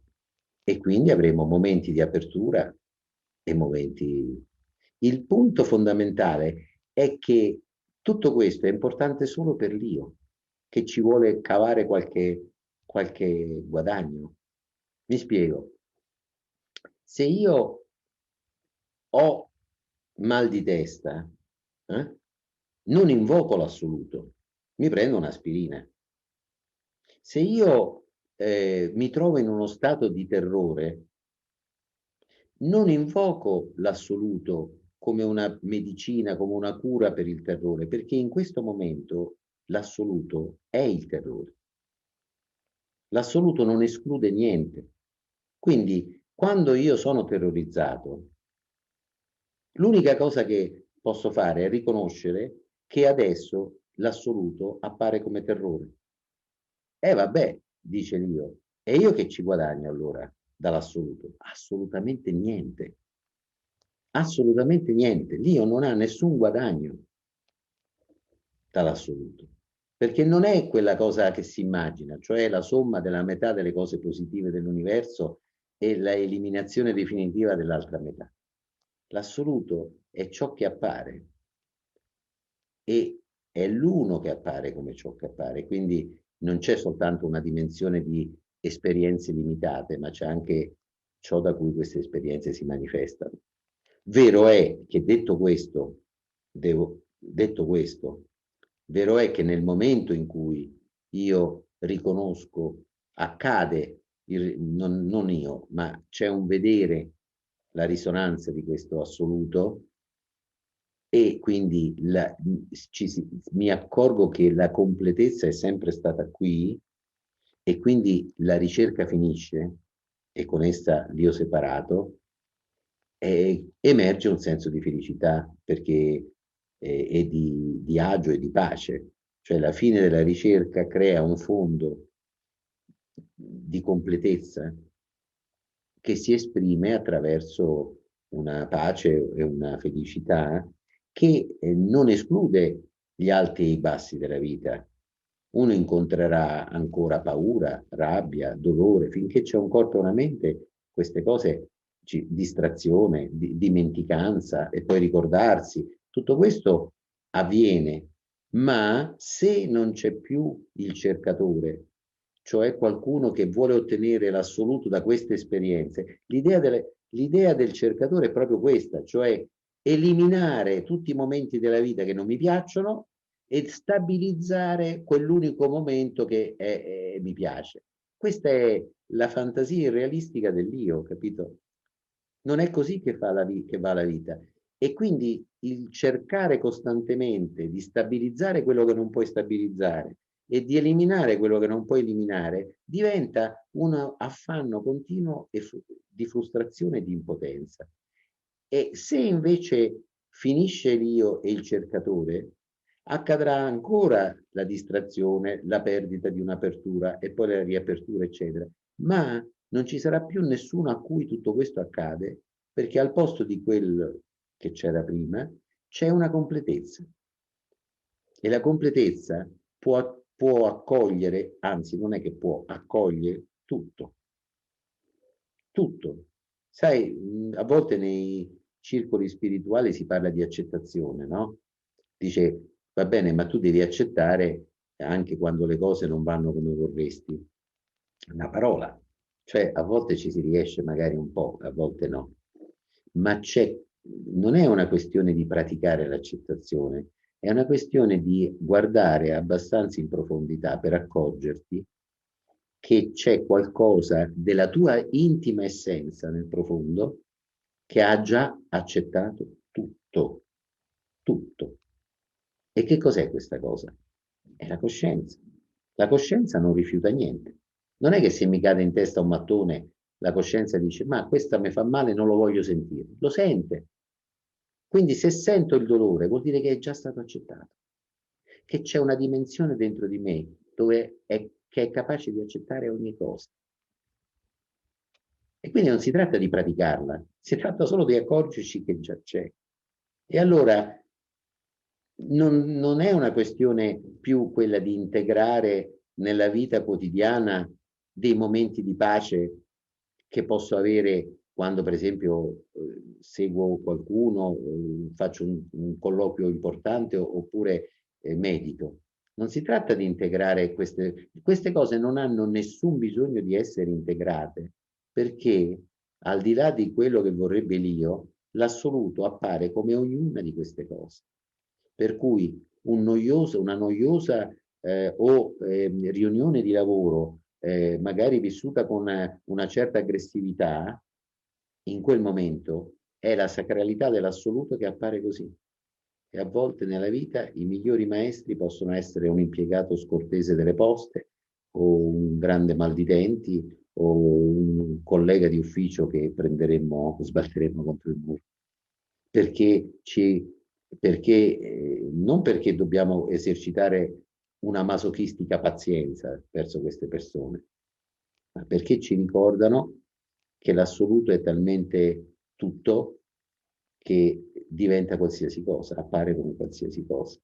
E quindi avremo momenti di apertura e momenti... Il punto fondamentale è che tutto questo è importante solo per l'io, che ci vuole cavare qualche guadagno. Mi spiego. Se io ho mal di testa, non invoco l'assoluto, mi prendo un'aspirina. Se io mi trovo in uno stato di terrore, non invoco l'assoluto come una medicina, come una cura per il terrore, perché in questo momento l'assoluto è il terrore. L'assoluto non esclude niente. Quindi, quando io sono terrorizzato, l'unica cosa che posso fare è riconoscere che adesso l'assoluto appare come terrore. Vabbè, dice l'io, e io che ci guadagno allora dall'assoluto? Assolutamente niente. Assolutamente niente. L'io non ha nessun guadagno dall'assoluto, perché non è quella cosa che si immagina, cioè la somma della metà delle cose positive dell'universo e la eliminazione definitiva dell'altra metà. L'assoluto è ciò che appare e è l'uno che appare come ciò che appare, quindi non c'è soltanto una dimensione di esperienze limitate, ma c'è anche ciò da cui queste esperienze si manifestano. Vero è che detto questo, vero è che nel momento in cui io riconosco, accade, non io, ma c'è un vedere la risonanza di questo assoluto, e quindi mi accorgo che la completezza è sempre stata qui, e quindi la ricerca finisce, e con essa l'io separato, emerge un senso di felicità, perché è di agio e di pace. Cioè la fine della ricerca crea un fondo di completezza che si esprime attraverso una pace e una felicità che non esclude gli alti e i bassi della vita. Uno incontrerà ancora paura, rabbia, dolore, finché c'è un corpo e una mente, queste cose, distrazione, dimenticanza e poi ricordarsi, tutto questo avviene, ma se non c'è più il cercatore, cioè qualcuno che vuole ottenere l'assoluto da queste esperienze, l'idea del cercatore è proprio questa, cioè eliminare tutti i momenti della vita che non mi piacciono e stabilizzare quell'unico momento che mi piace. Questa è la fantasia irrealistica dell'io, capito? Non è così che va la vita. E quindi il cercare costantemente di stabilizzare quello che non puoi stabilizzare e di eliminare quello che non puoi eliminare diventa un affanno continuo di frustrazione e di impotenza. E se invece finisce l'io e il cercatore, accadrà ancora la distrazione, la perdita di un'apertura e poi la riapertura, eccetera. Ma non ci sarà più nessuno a cui tutto questo accade, perché al posto di quel che c'era prima c'è una completezza. E la completezza può accogliere, anzi non è che può, accoglie tutto. Tutto. Sai, a volte nei circoli spirituali si parla di accettazione, no? Dice, va bene, ma tu devi accettare anche quando le cose non vanno come vorresti. Una parola. Cioè, a volte ci si riesce magari un po', a volte no. Ma non è una questione di praticare l'accettazione, è una questione di guardare abbastanza in profondità per accorgerti che c'è qualcosa della tua intima essenza nel profondo che ha già accettato tutto, tutto. E che cos'è questa cosa? È la coscienza. La coscienza non rifiuta niente. Non è che se mi cade in testa un mattone, la coscienza dice, ma questa mi fa male, non lo voglio sentire. Lo sente. Quindi se sento il dolore, vuol dire che è già stato accettato. Che c'è una dimensione dentro di me che è capace di accettare ogni cosa. E quindi non si tratta di praticarla, si tratta solo di accorgerci che già c'è. E allora non è una questione più quella di integrare nella vita quotidiana dei momenti di pace che posso avere quando, per esempio, seguo qualcuno, faccio un colloquio importante oppure medito. Non si tratta di integrare queste cose, non hanno nessun bisogno di essere integrate, perché al di là di quello che vorrebbe l'io, l'assoluto appare come ognuna di queste cose. Per cui una noiosa o riunione di lavoro, magari vissuta con una certa aggressività, in quel momento è la sacralità dell'assoluto che appare così. E a volte nella vita i migliori maestri possono essere un impiegato scortese delle poste, o un grande mal di denti, o un collega di ufficio che sbatteremmo contro il muro. Non perché dobbiamo esercitare una masochistica pazienza verso queste persone, ma perché ci ricordano che l'assoluto è talmente tutto che diventa qualsiasi cosa, appare come qualsiasi cosa.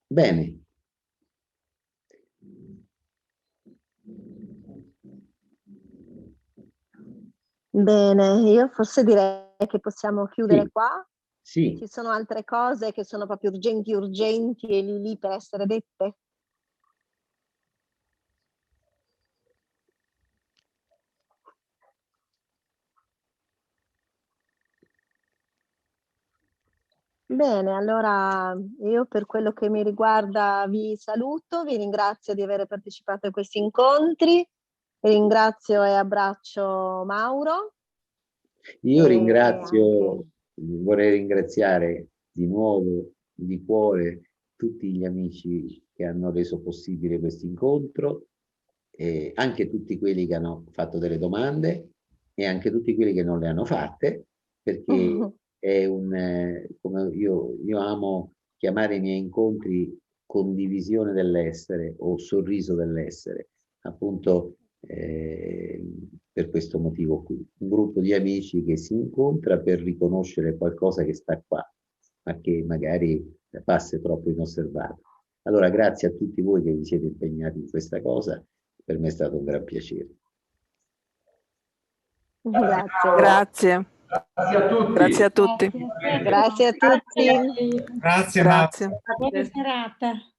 Bene. Bene, io forse direi che possiamo chiudere Sì. qua. Sì. Ci sono altre cose che sono proprio urgenti e lì per essere dette? Bene, allora io per quello che mi riguarda vi saluto, vi ringrazio di aver partecipato a questi incontri, ringrazio e abbraccio Mauro. Io Anche... vorrei ringraziare di nuovo, di cuore, tutti gli amici che hanno reso possibile questo incontro, e anche tutti quelli che hanno fatto delle domande e anche tutti quelli che non le hanno fatte, perché è come io amo chiamare i miei incontri condivisione dell'essere o sorriso dell'essere, appunto per questo motivo qui. Un gruppo di amici che si incontra per riconoscere qualcosa che sta qua, ma che magari passa troppo inosservato. Allora, grazie a tutti voi che vi siete impegnati in questa cosa, per me è stato un gran piacere. Grazie. Grazie a tutti. Grazie a tutti. Grazie a tutti. Grazie. Grazie. Buona serata.